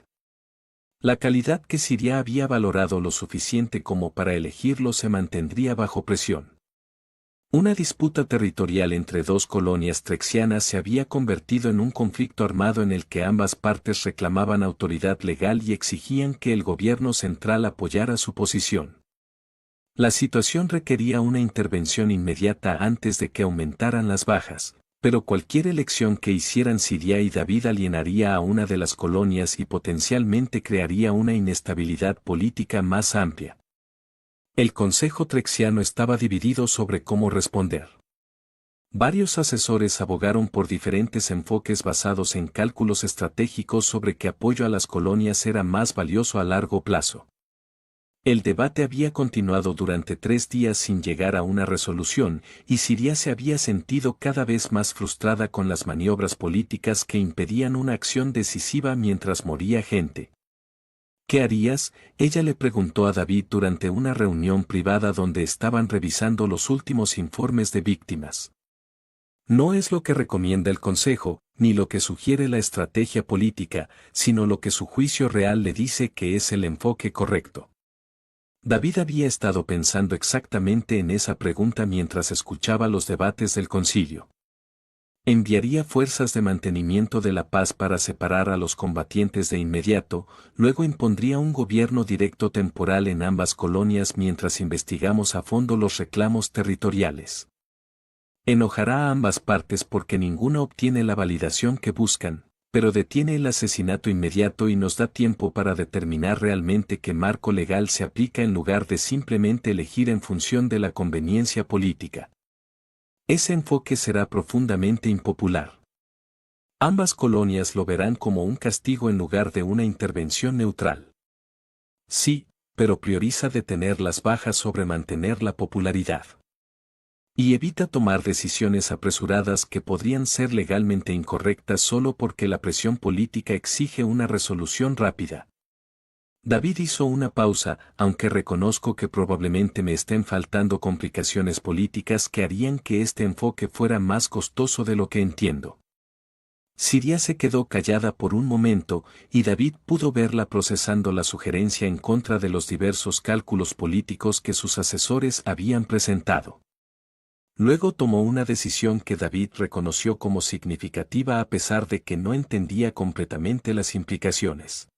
La calidad que Siria había valorado lo suficiente como para elegirlo se mantendría bajo presión. Una disputa territorial entre dos colonias trexianas se había convertido en un conflicto armado en el que ambas partes reclamaban autoridad legal y exigían que el gobierno central apoyara su posición. La situación requería una intervención inmediata antes de que aumentaran las bajas, pero cualquier elección que hicieran Siria y David alienaría a una de las colonias y potencialmente crearía una inestabilidad política más amplia. El Consejo Trexiano estaba dividido sobre cómo responder. Varios asesores abogaron por diferentes enfoques basados en cálculos estratégicos sobre qué apoyo a las colonias era más valioso a largo plazo. El debate había continuado durante 3 días sin llegar a una resolución, y Siria se había sentido cada vez más frustrada con las maniobras políticas que impedían una acción decisiva mientras moría gente. ¿Qué harías?, ella le preguntó a David durante una reunión privada donde estaban revisando los últimos informes de víctimas. No es lo que recomienda el Consejo, ni lo que sugiere la estrategia política, sino lo que su juicio real le dice que es el enfoque correcto. David había estado pensando exactamente en esa pregunta mientras escuchaba los debates del concilio. Enviaría fuerzas de mantenimiento de la paz para separar a los combatientes de inmediato, luego impondría un gobierno directo temporal en ambas colonias mientras investigamos a fondo los reclamos territoriales. Enojará a ambas partes porque ninguna obtiene la validación que buscan, pero detiene el asesinato inmediato y nos da tiempo para determinar realmente qué marco legal se aplica en lugar de simplemente elegir en función de la conveniencia política. Ese enfoque será profundamente impopular. Ambas colonias lo verán como un castigo en lugar de una intervención neutral. Sí, pero prioriza detener las bajas sobre mantener la popularidad. Y evita tomar decisiones apresuradas que podrían ser legalmente incorrectas solo porque la presión política exige una resolución rápida. David hizo una pausa, aunque reconozco que probablemente me estén faltando complicaciones políticas que harían que este enfoque fuera más costoso de lo que entiendo. Siria se quedó callada por un momento, y David pudo verla procesando la sugerencia en contra de los diversos cálculos políticos que sus asesores habían presentado. Luego tomó una decisión que David reconoció como significativa a pesar de que no entendía completamente las implicaciones.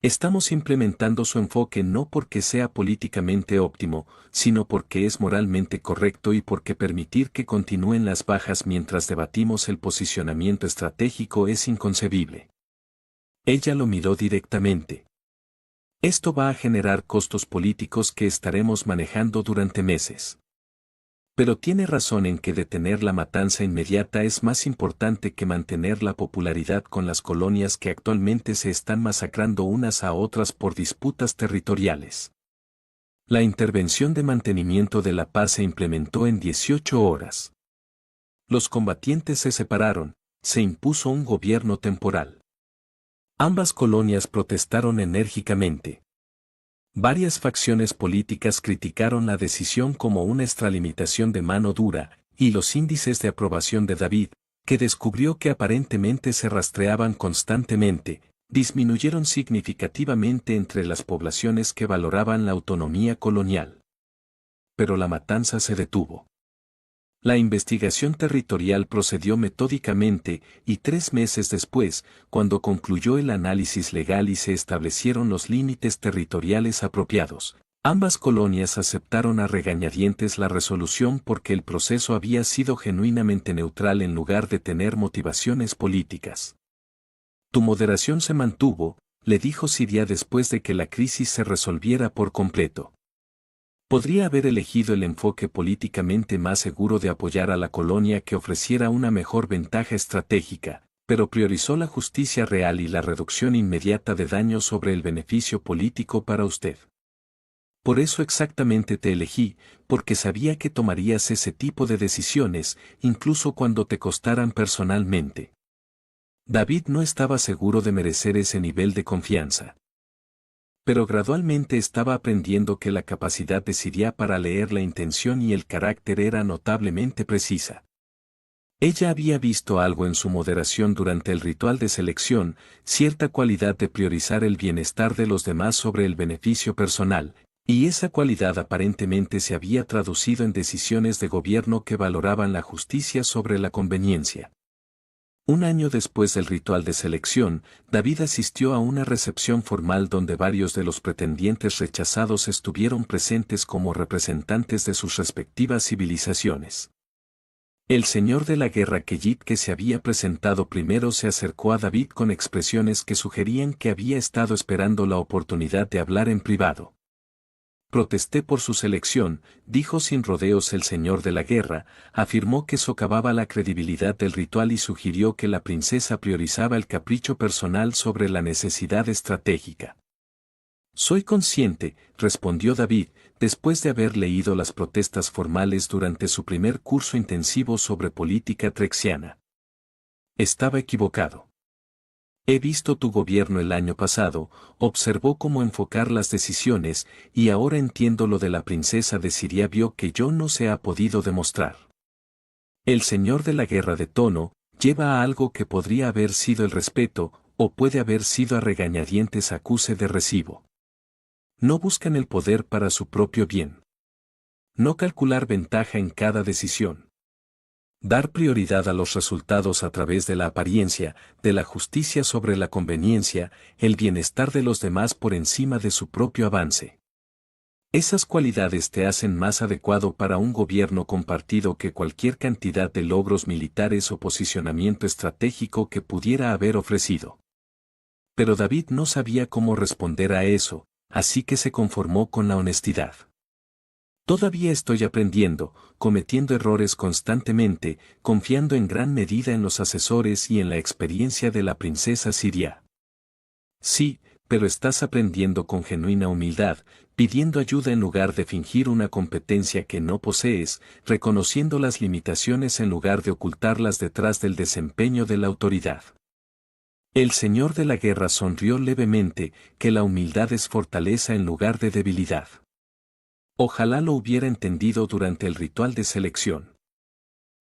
Estamos implementando su enfoque no porque sea políticamente óptimo, sino porque es moralmente correcto y porque permitir que continúen las bajas mientras debatimos el posicionamiento estratégico es inconcebible. Ella lo miró directamente. Esto va a generar costos políticos que estaremos manejando durante meses. Pero tiene razón en que detener la matanza inmediata es más importante que mantener la popularidad con las colonias que actualmente se están masacrando unas a otras por disputas territoriales. La intervención de mantenimiento de la paz se implementó en 18 horas. Los combatientes se separaron, se impuso un gobierno temporal. Ambas colonias protestaron enérgicamente. Varias facciones políticas criticaron la decisión como una extralimitación de mano dura, y los índices de aprobación de David, que descubrió que aparentemente se rastreaban constantemente, disminuyeron significativamente entre las poblaciones que valoraban la autonomía colonial. Pero la matanza se detuvo. La investigación territorial procedió metódicamente y 3 meses después, cuando concluyó el análisis legal y se establecieron los límites territoriales apropiados, ambas colonias aceptaron a regañadientes la resolución porque el proceso había sido genuinamente neutral en lugar de tener motivaciones políticas. Tu moderación se mantuvo, le dijo Siria después de que la crisis se resolviera por completo. Podría haber elegido el enfoque políticamente más seguro de apoyar a la colonia que ofreciera una mejor ventaja estratégica, pero priorizó la justicia real y la reducción inmediata de daños sobre el beneficio político para usted. Por eso exactamente te elegí, porque sabía que tomarías ese tipo de decisiones, incluso cuando te costaran personalmente. David no estaba seguro de merecer ese nivel de confianza. Pero gradualmente estaba aprendiendo que la capacidad de Siria para leer la intención y el carácter era notablemente precisa. Ella había visto algo en su moderación durante el ritual de selección, cierta cualidad de priorizar el bienestar de los demás sobre el beneficio personal, y esa cualidad aparentemente se había traducido en decisiones de gobierno que valoraban la justicia sobre la conveniencia. Un año después del ritual de selección, David asistió a una recepción formal donde varios de los pretendientes rechazados estuvieron presentes como representantes de sus respectivas civilizaciones. El señor de la guerra Keyit, que se había presentado primero, se acercó a David con expresiones que sugerían que había estado esperando la oportunidad de hablar en privado. Protesté por su selección, dijo sin rodeos el señor de la guerra, afirmó que socavaba la credibilidad del ritual y sugirió que la princesa priorizaba el capricho personal sobre la necesidad estratégica. Soy consciente, respondió David, después de haber leído las protestas formales durante su primer curso intensivo sobre política trexiana. Estaba equivocado. He visto tu gobierno el año pasado, observó cómo enfocar las decisiones, y ahora entiendo lo de la princesa de Siria, vio que yo no se ha podido demostrar. El señor de la guerra de tono, lleva a algo que podría haber sido el respeto, o puede haber sido a regañadientes acuse de recibo. No buscan el poder para su propio bien. No calcular ventaja en cada decisión. Dar prioridad a los resultados a través de la apariencia, de la justicia sobre la conveniencia, el bienestar de los demás por encima de su propio avance. Esas cualidades te hacen más adecuado para un gobierno compartido que cualquier cantidad de logros militares o posicionamiento estratégico que pudiera haber ofrecido. Pero David no sabía cómo responder a eso, así que se conformó con la honestidad. Todavía estoy aprendiendo, cometiendo errores constantemente, confiando en gran medida en los asesores y en la experiencia de la princesa Siria. Sí, pero estás aprendiendo con genuina humildad, pidiendo ayuda en lugar de fingir una competencia que no posees, reconociendo las limitaciones en lugar de ocultarlas detrás del desempeño de la autoridad. El señor de la guerra sonrió levemente, que la humildad es fortaleza en lugar de debilidad. Ojalá lo hubiera entendido durante el ritual de selección.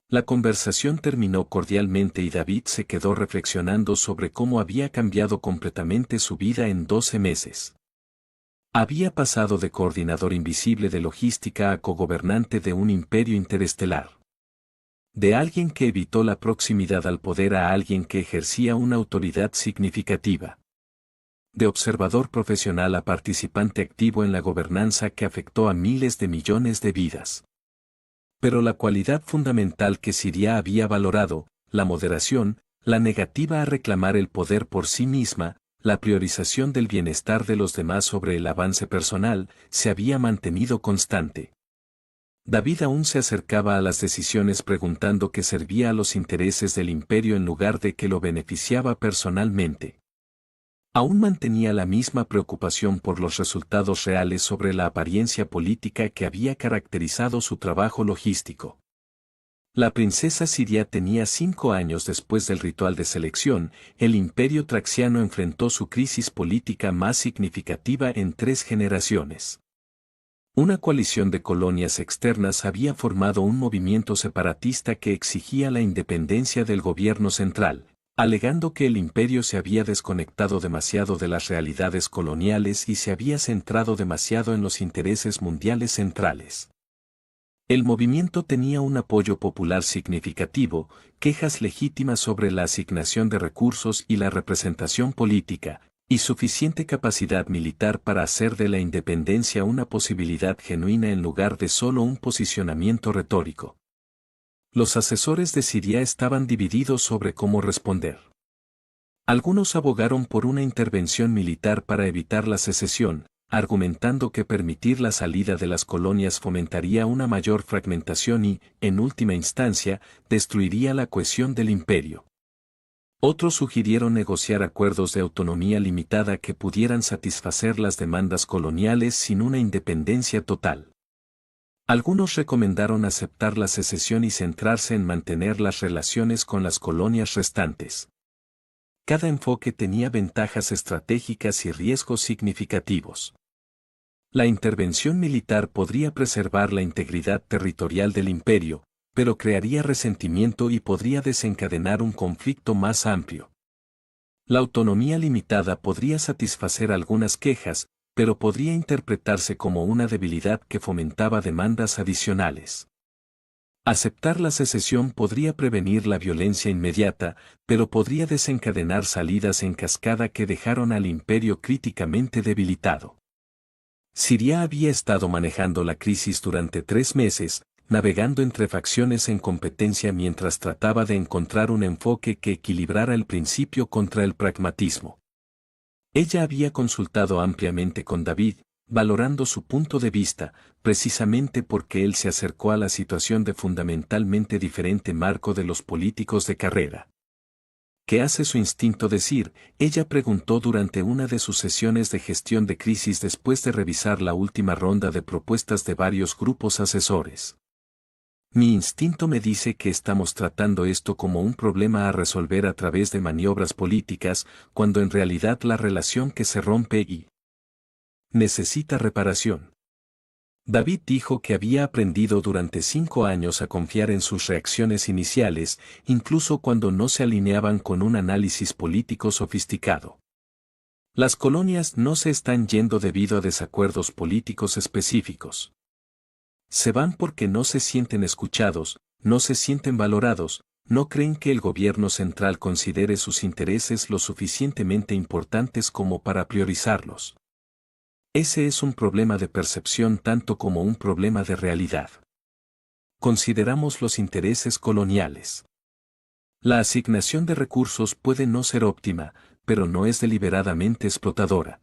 La conversación terminó cordialmente y David se quedó reflexionando sobre cómo había cambiado completamente su vida en 12 meses. Había pasado de coordinador invisible de logística a cogobernante de un imperio interestelar. De alguien que evitó la proximidad al poder a alguien que ejercía una autoridad significativa. De observador profesional a participante activo en la gobernanza que afectó a miles de millones de vidas. Pero la cualidad fundamental que Siria había valorado, la moderación, la negativa a reclamar el poder por sí misma, la priorización del bienestar de los demás sobre el avance personal, se había mantenido constante. David aún se acercaba a las decisiones preguntando qué servía a los intereses del imperio en lugar de que lo beneficiaba personalmente. Aún mantenía la misma preocupación por los resultados reales sobre la apariencia política que había caracterizado su trabajo logístico. La princesa Siria tenía 5 años después del ritual de selección, el imperio traxiano enfrentó su crisis política más significativa en 3 generaciones. Una coalición de colonias externas había formado un movimiento separatista que exigía la independencia del gobierno central, alegando que el imperio se había desconectado demasiado de las realidades coloniales y se había centrado demasiado en los intereses mundiales centrales. El movimiento tenía un apoyo popular significativo, quejas legítimas sobre la asignación de recursos y la representación política, y suficiente capacidad militar para hacer de la independencia una posibilidad genuina en lugar de solo un posicionamiento retórico. Los asesores de Siria estaban divididos sobre cómo responder. Algunos abogaron por una intervención militar para evitar la secesión, argumentando que permitir la salida de las colonias fomentaría una mayor fragmentación y, en última instancia, destruiría la cohesión del imperio. Otros sugirieron negociar acuerdos de autonomía limitada que pudieran satisfacer las demandas coloniales sin una independencia total. Algunos recomendaron aceptar la secesión y centrarse en mantener las relaciones con las colonias restantes. Cada enfoque tenía ventajas estratégicas y riesgos significativos. La intervención militar podría preservar la integridad territorial del imperio, pero crearía resentimiento y podría desencadenar un conflicto más amplio. La autonomía limitada podría satisfacer algunas quejas, pero podría interpretarse como una debilidad que fomentaba demandas adicionales. Aceptar la secesión podría prevenir la violencia inmediata, pero podría desencadenar salidas en cascada que dejaron al imperio críticamente debilitado. Siria había estado manejando la crisis durante 3 meses, navegando entre facciones en competencia mientras trataba de encontrar un enfoque que equilibrara el principio contra el pragmatismo. Ella había consultado ampliamente con David, valorando su punto de vista, precisamente porque él se acercó a la situación de fundamentalmente diferente marco de los políticos de carrera. ¿Qué hace su instinto decir? Ella preguntó durante una de sus sesiones de gestión de crisis después de revisar la última ronda de propuestas de varios grupos asesores. Mi instinto me dice que estamos tratando esto como un problema a resolver a través de maniobras políticas, cuando en realidad la relación que se rompe y necesita reparación. David dijo que había aprendido durante 5 años a confiar en sus reacciones iniciales, incluso cuando no se alineaban con un análisis político sofisticado. Las colonias no se están yendo debido a desacuerdos políticos específicos. Se van porque no se sienten escuchados, no se sienten valorados, no creen que el gobierno central considere sus intereses lo suficientemente importantes como para priorizarlos. Ese es un problema de percepción tanto como un problema de realidad. Consideramos los intereses coloniales. La asignación de recursos puede no ser óptima, pero no es deliberadamente explotadora.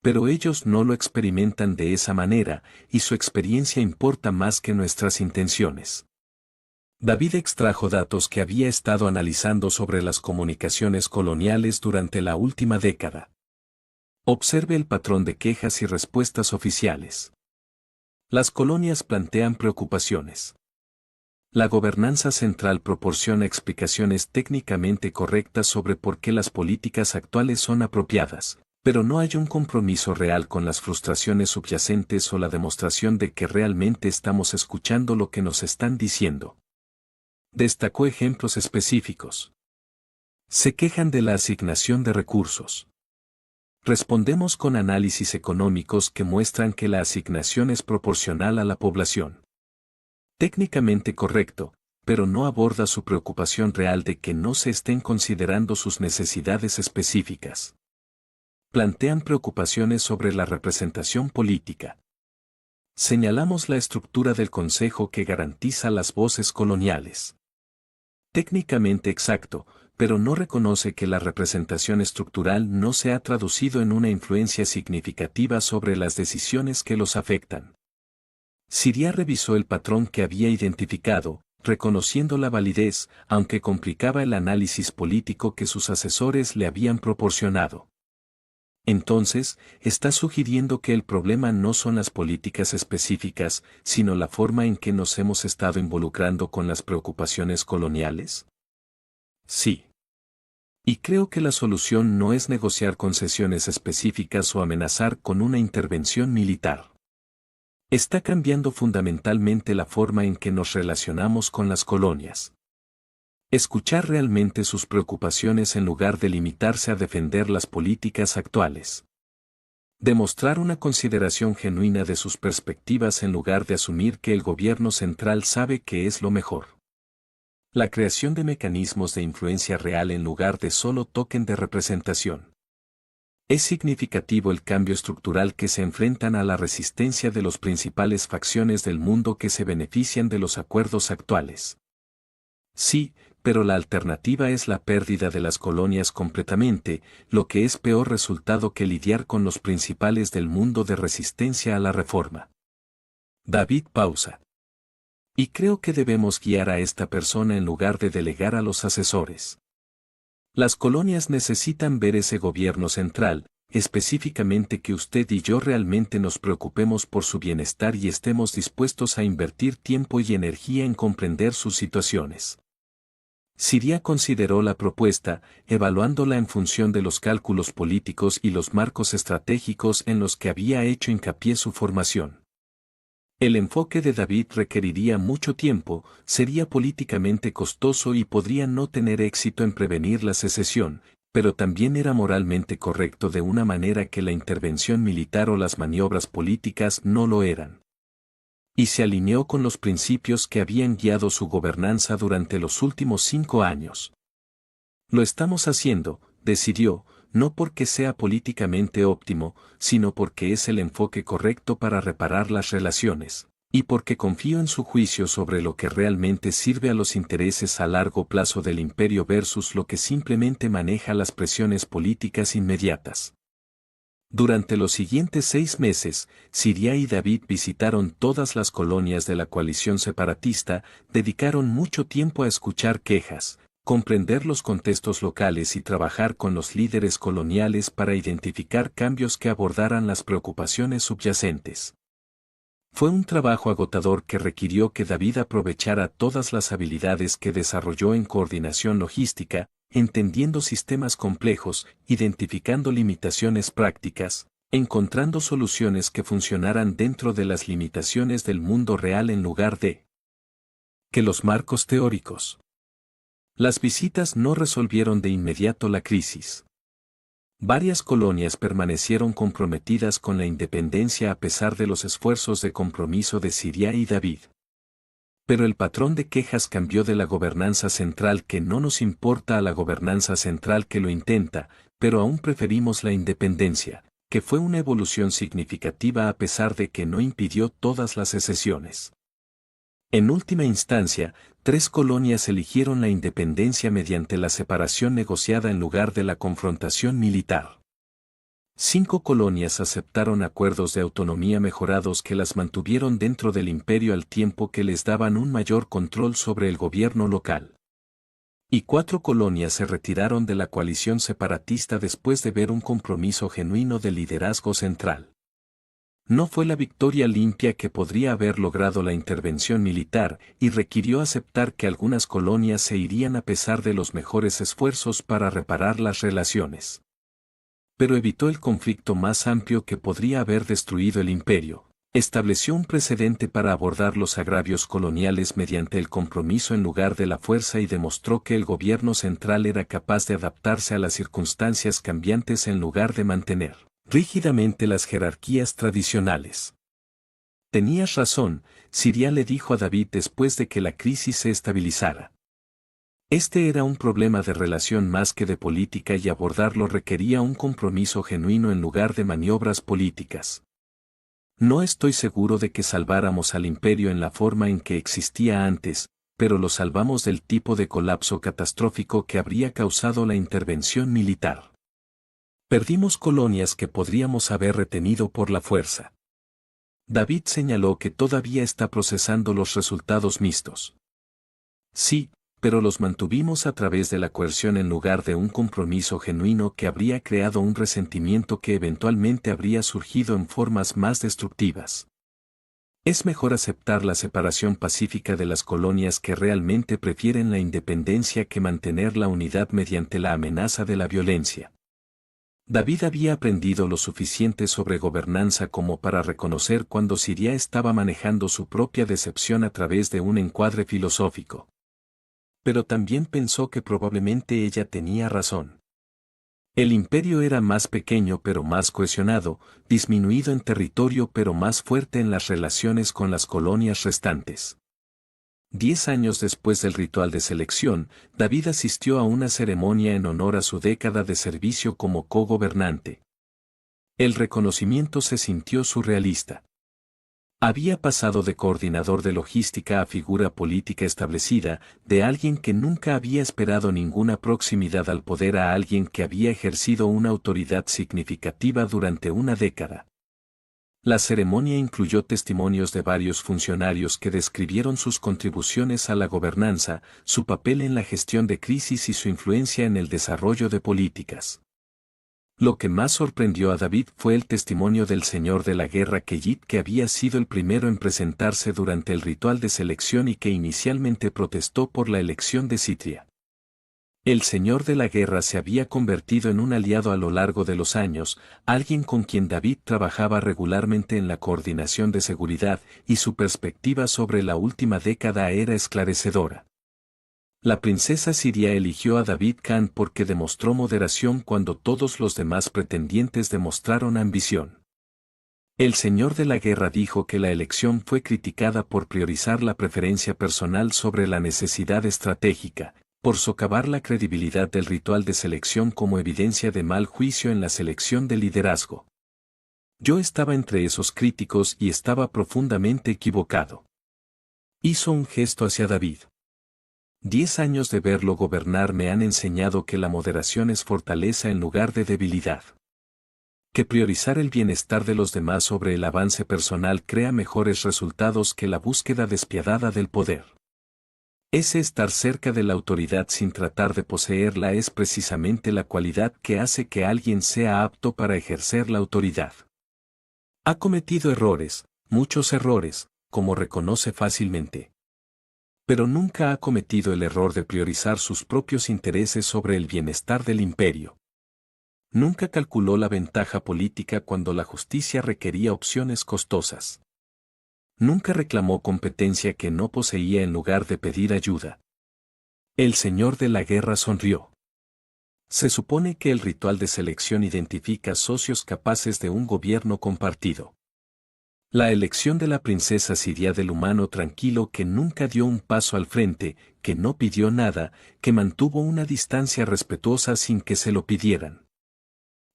Pero ellos no lo experimentan de esa manera, y su experiencia importa más que nuestras intenciones. David extrajo datos que había estado analizando sobre las comunicaciones coloniales durante la última década. Observe el patrón de quejas y respuestas oficiales. Las colonias plantean preocupaciones. La gobernanza central proporciona explicaciones técnicamente correctas sobre por qué las políticas actuales son apropiadas, pero no hay un compromiso real con las frustraciones subyacentes o la demostración de que realmente estamos escuchando lo que nos están diciendo. Destacó ejemplos específicos. Se quejan de la asignación de recursos. Respondemos con análisis económicos que muestran que la asignación es proporcional a la población. Técnicamente correcto, pero no aborda su preocupación real de que no se estén considerando sus necesidades específicas. Plantean preocupaciones sobre la representación política. Señalamos la estructura del Consejo que garantiza las voces coloniales. Técnicamente exacto, pero no reconoce que la representación estructural no se ha traducido en una influencia significativa sobre las decisiones que los afectan. Siria revisó el patrón que había identificado, reconociendo la validez, aunque complicaba el análisis político que sus asesores le habían proporcionado. Entonces, está sugiriendo que el problema no son las políticas específicas, sino la forma en que nos hemos estado involucrando con las preocupaciones coloniales. Sí. Y creo que la solución no es negociar concesiones específicas o amenazar con una intervención militar. Está cambiando fundamentalmente la forma en que nos relacionamos con las colonias. Escuchar realmente sus preocupaciones en lugar de limitarse a defender las políticas actuales. Demostrar una consideración genuina de sus perspectivas en lugar de asumir que el gobierno central sabe que es lo mejor. La creación de mecanismos de influencia real en lugar de solo token de representación. Es significativo el cambio estructural que se enfrentan a la resistencia de las principales facciones del mundo que se benefician de los acuerdos actuales. Sí, pero la alternativa es la pérdida de las colonias completamente, lo que es peor resultado que lidiar con los principales del mundo de resistencia a la reforma. David pausa. Y creo que debemos guiar a esta persona en lugar de delegar a los asesores. Las colonias necesitan ver ese gobierno central, específicamente que usted y yo realmente nos preocupemos por su bienestar y estemos dispuestos a invertir tiempo y energía en comprender sus situaciones. Siria consideró la propuesta, evaluándola en función de los cálculos políticos y los marcos estratégicos en los que había hecho hincapié su formación. El enfoque de David requeriría mucho tiempo, sería políticamente costoso y podría no tener éxito en prevenir la secesión, pero también era moralmente correcto de una manera que la intervención militar o las maniobras políticas no lo eran. Y se alineó con los principios que habían guiado su gobernanza durante los últimos 5 años. Lo estamos haciendo, decidió, no porque sea políticamente óptimo, sino porque es el enfoque correcto para reparar las relaciones, y porque confío en su juicio sobre lo que realmente sirve a los intereses a largo plazo del imperio versus lo que simplemente maneja las presiones políticas inmediatas. Durante los siguientes 6 meses, Siria y David visitaron todas las colonias de la coalición separatista, dedicaron mucho tiempo a escuchar quejas, comprender los contextos locales y trabajar con los líderes coloniales para identificar cambios que abordaran las preocupaciones subyacentes. Fue un trabajo agotador que requirió que David aprovechara todas las habilidades que desarrolló en coordinación logística, entendiendo sistemas complejos, identificando limitaciones prácticas, encontrando soluciones que funcionaran dentro de las limitaciones del mundo real en lugar de que los marcos teóricos. Las visitas no resolvieron de inmediato la crisis. Varias colonias permanecieron comprometidas con la independencia a pesar de los esfuerzos de compromiso de Siria y David. Pero el patrón de quejas cambió de la gobernanza central que no nos importa a la gobernanza central que lo intenta, pero aún preferimos la independencia, que fue una evolución significativa a pesar de que no impidió todas las secesiones. En última instancia, 3 colonias eligieron la independencia mediante la separación negociada en lugar de la confrontación militar. 5 colonias aceptaron acuerdos de autonomía mejorados que las mantuvieron dentro del imperio al tiempo que les daban un mayor control sobre el gobierno local. Y 4 colonias se retiraron de la coalición separatista después de ver un compromiso genuino del liderazgo central. No fue la victoria limpia que podría haber logrado la intervención militar y requirió aceptar que algunas colonias se irían a pesar de los mejores esfuerzos para reparar las relaciones. Pero evitó el conflicto más amplio que podría haber destruido el imperio. Estableció un precedente para abordar los agravios coloniales mediante el compromiso en lugar de la fuerza y demostró que el gobierno central era capaz de adaptarse a las circunstancias cambiantes en lugar de mantener rígidamente las jerarquías tradicionales. Tenías razón, Siria le dijo a David después de que la crisis se estabilizara. Este era un problema de relación más que de política y abordarlo requería un compromiso genuino en lugar de maniobras políticas. No estoy seguro de que salváramos al imperio en la forma en que existía antes, pero lo salvamos del tipo de colapso catastrófico que habría causado la intervención militar. Perdimos colonias que podríamos haber retenido por la fuerza. David señaló que todavía está procesando los resultados mixtos. Sí, pero los mantuvimos a través de la coerción en lugar de un compromiso genuino que habría creado un resentimiento que eventualmente habría surgido en formas más destructivas. Es mejor aceptar la separación pacífica de las colonias que realmente prefieren la independencia que mantener la unidad mediante la amenaza de la violencia. David había aprendido lo suficiente sobre gobernanza como para reconocer cuando Siria estaba manejando su propia decepción a través de un encuadre filosófico. Pero también pensó que probablemente ella tenía razón. El imperio era más pequeño pero más cohesionado, disminuido en territorio pero más fuerte en las relaciones con las colonias restantes. 10 años después del ritual de selección, David asistió a una ceremonia en honor a su década de servicio como cogobernante. El reconocimiento se sintió surrealista. Había pasado de coordinador de logística a figura política establecida, de alguien que nunca había esperado ninguna proximidad al poder a alguien que había ejercido una autoridad significativa durante una década. La ceremonia incluyó testimonios de varios funcionarios que describieron sus contribuciones a la gobernanza, su papel en la gestión de crisis y su influencia en el desarrollo de políticas. Lo que más sorprendió a David fue el testimonio del señor de la guerra Keyit, que había sido el primero en presentarse durante el ritual de selección y que inicialmente protestó por la elección de Citria. El señor de la guerra se había convertido en un aliado a lo largo de los años, alguien con quien David trabajaba regularmente en la coordinación de seguridad, y su perspectiva sobre la última década era esclarecedora. La princesa siria eligió a David Khan porque demostró moderación cuando todos los demás pretendientes demostraron ambición. El señor de la guerra dijo que la elección fue criticada por priorizar la preferencia personal sobre la necesidad estratégica, por socavar la credibilidad del ritual de selección como evidencia de mal juicio en la selección de liderazgo. Yo estaba entre esos críticos y estaba profundamente equivocado. Hizo un gesto hacia David. 10 años de verlo gobernar me han enseñado que la moderación es fortaleza en lugar de debilidad. Que priorizar el bienestar de los demás sobre el avance personal crea mejores resultados que la búsqueda despiadada del poder. Ese estar cerca de la autoridad sin tratar de poseerla es precisamente la cualidad que hace que alguien sea apto para ejercer la autoridad. Ha cometido errores, muchos errores, como reconoce fácilmente. Pero nunca ha cometido el error de priorizar sus propios intereses sobre el bienestar del imperio. Nunca calculó la ventaja política cuando la justicia requería opciones costosas. Nunca reclamó competencia que no poseía en lugar de pedir ayuda. El señor de la guerra sonrió. Se supone que el ritual de selección identifica socios capaces de un gobierno compartido. La elección de la princesa siria del humano tranquilo que nunca dio un paso al frente, que no pidió nada, que mantuvo una distancia respetuosa sin que se lo pidieran.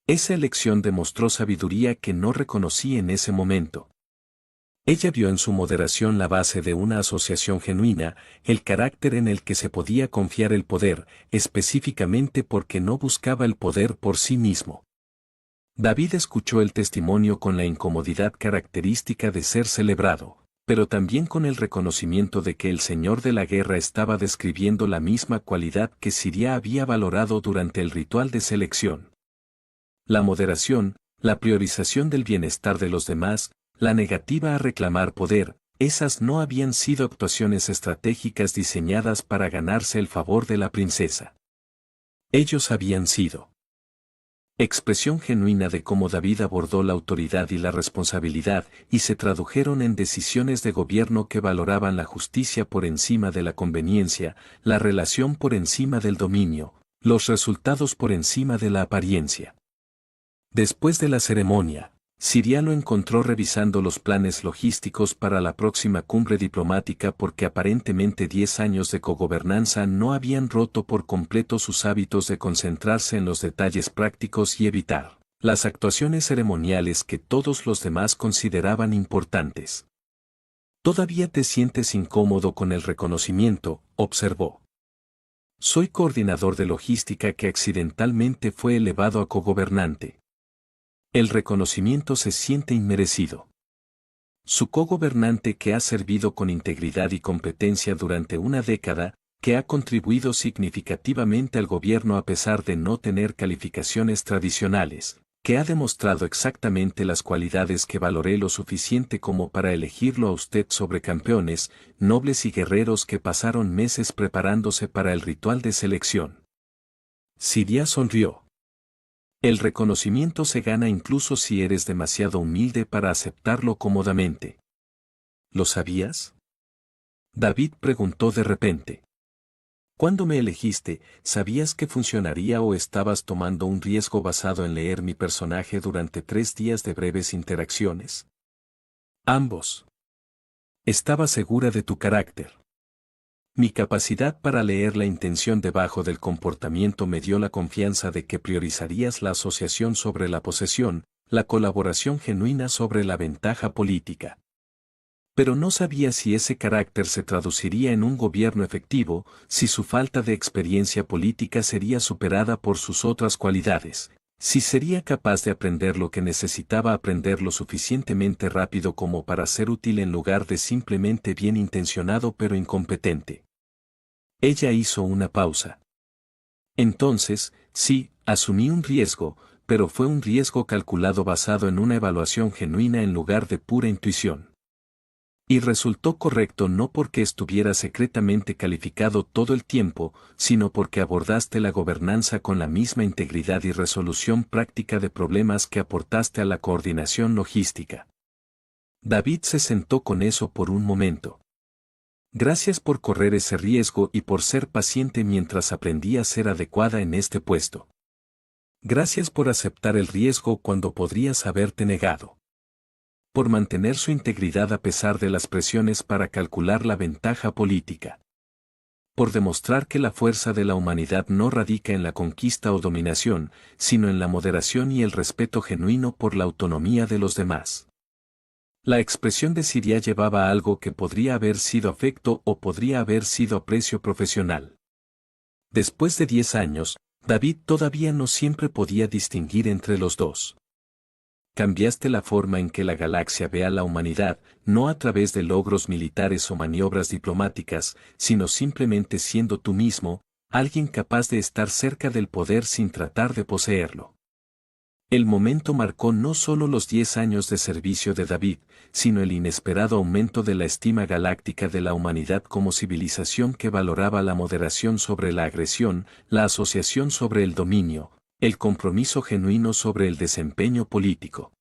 Esa elección demostró sabiduría que no reconocí en ese momento. Ella vio en su moderación la base de una asociación genuina, el carácter en el que se podía confiar el poder, específicamente porque no buscaba el poder por sí mismo. David escuchó el testimonio con la incomodidad característica de ser celebrado, pero también con el reconocimiento de que el señor de la guerra estaba describiendo la misma cualidad que Siria había valorado durante el ritual de selección. La moderación, la priorización del bienestar de los demás, la negativa a reclamar poder, esas no habían sido actuaciones estratégicas diseñadas para ganarse el favor de la princesa. Ellos habían sido expresión genuina de cómo David abordó la autoridad y la responsabilidad, y se tradujeron en decisiones de gobierno que valoraban la justicia por encima de la conveniencia, la relación por encima del dominio, los resultados por encima de la apariencia. Después de la ceremonia, Siria lo encontró revisando los planes logísticos para la próxima cumbre diplomática porque aparentemente 10 años de cogobernanza no habían roto por completo sus hábitos de concentrarse en los detalles prácticos y evitar las actuaciones ceremoniales que todos los demás consideraban importantes. «Todavía te sientes incómodo con el reconocimiento», observó. «Soy coordinador de logística que accidentalmente fue elevado a cogobernante. El reconocimiento se siente inmerecido. Su cogobernante que ha servido con integridad y competencia durante una década, que ha contribuido significativamente al gobierno a pesar de no tener calificaciones tradicionales, que ha demostrado exactamente las cualidades que valoré lo suficiente como para elegirlo a usted sobre campeones, nobles y guerreros que pasaron meses preparándose para el ritual de selección». Siria sonrió. El reconocimiento se gana incluso si eres demasiado humilde para aceptarlo cómodamente. ¿Lo sabías? David preguntó de repente. Cuando me elegiste, ¿sabías que funcionaría o estabas tomando un riesgo basado en leer mi personaje durante 3 días de breves interacciones? Ambos. Estaba segura de tu carácter. Mi capacidad para leer la intención debajo del comportamiento me dio la confianza de que priorizarías la asociación sobre la posesión, la colaboración genuina sobre la ventaja política. Pero no sabía si ese carácter se traduciría en un gobierno efectivo, si su falta de experiencia política sería superada por sus otras cualidades, si sería capaz de aprender lo que necesitaba aprender lo suficientemente rápido como para ser útil en lugar de simplemente bien intencionado pero incompetente. Ella hizo una pausa. Entonces, sí, asumí un riesgo, pero fue un riesgo calculado basado en una evaluación genuina en lugar de pura intuición. Y resultó correcto no porque estuviera secretamente calificado todo el tiempo, sino porque abordaste la gobernanza con la misma integridad y resolución práctica de problemas que aportaste a la coordinación logística. David se sentó con eso por un momento. Gracias por correr ese riesgo y por ser paciente mientras aprendía a ser adecuada en este puesto. Gracias por aceptar el riesgo cuando podrías haberte negado. Por mantener su integridad a pesar de las presiones para calcular la ventaja política. Por demostrar que la fuerza de la humanidad no radica en la conquista o dominación, sino en la moderación y el respeto genuino por la autonomía de los demás. La expresión de Siria llevaba algo que podría haber sido afecto o podría haber sido aprecio profesional. Después de 10 años, David todavía no siempre podía distinguir entre los dos. Cambiaste la forma en que la galaxia ve a la humanidad, no a través de logros militares o maniobras diplomáticas, sino simplemente siendo tú mismo, alguien capaz de estar cerca del poder sin tratar de poseerlo. El momento marcó no solo los 10 años de servicio de David, sino el inesperado aumento de la estima galáctica de la humanidad como civilización que valoraba la moderación sobre la agresión, la asociación sobre el dominio, el compromiso genuino sobre el desempeño político.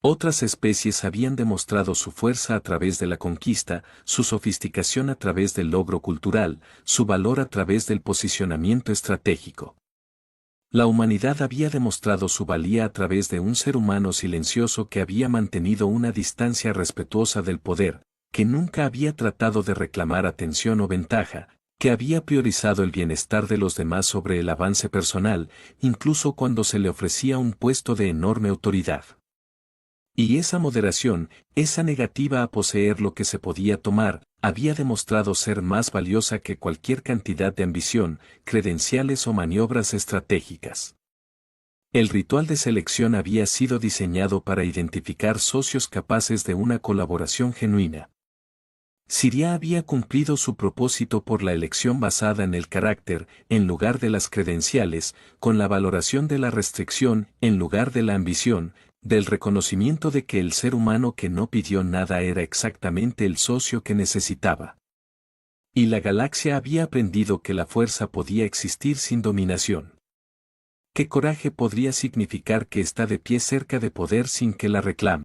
Otras especies habían demostrado su fuerza a través de la conquista, su sofisticación a través del logro cultural, su valor a través del posicionamiento estratégico. La humanidad había demostrado su valía a través de un ser humano silencioso que había mantenido una distancia respetuosa del poder, que nunca había tratado de reclamar atención o ventaja, que había priorizado el bienestar de los demás sobre el avance personal, incluso cuando se le ofrecía un puesto de enorme autoridad. Y esa moderación, esa negativa a poseer lo que se podía tomar, había demostrado ser más valiosa que cualquier cantidad de ambición, credenciales o maniobras estratégicas. El ritual de selección había sido diseñado para identificar socios capaces de una colaboración genuina. Siria había cumplido su propósito por la elección basada en el carácter, en lugar de las credenciales, con la valoración de la restricción, en lugar de la ambición, del reconocimiento de que el ser humano que no pidió nada era exactamente el socio que necesitaba. Y la galaxia había aprendido que la fuerza podía existir sin dominación. ¿Qué coraje podría significar que está de pie cerca de poder sin que la reclame?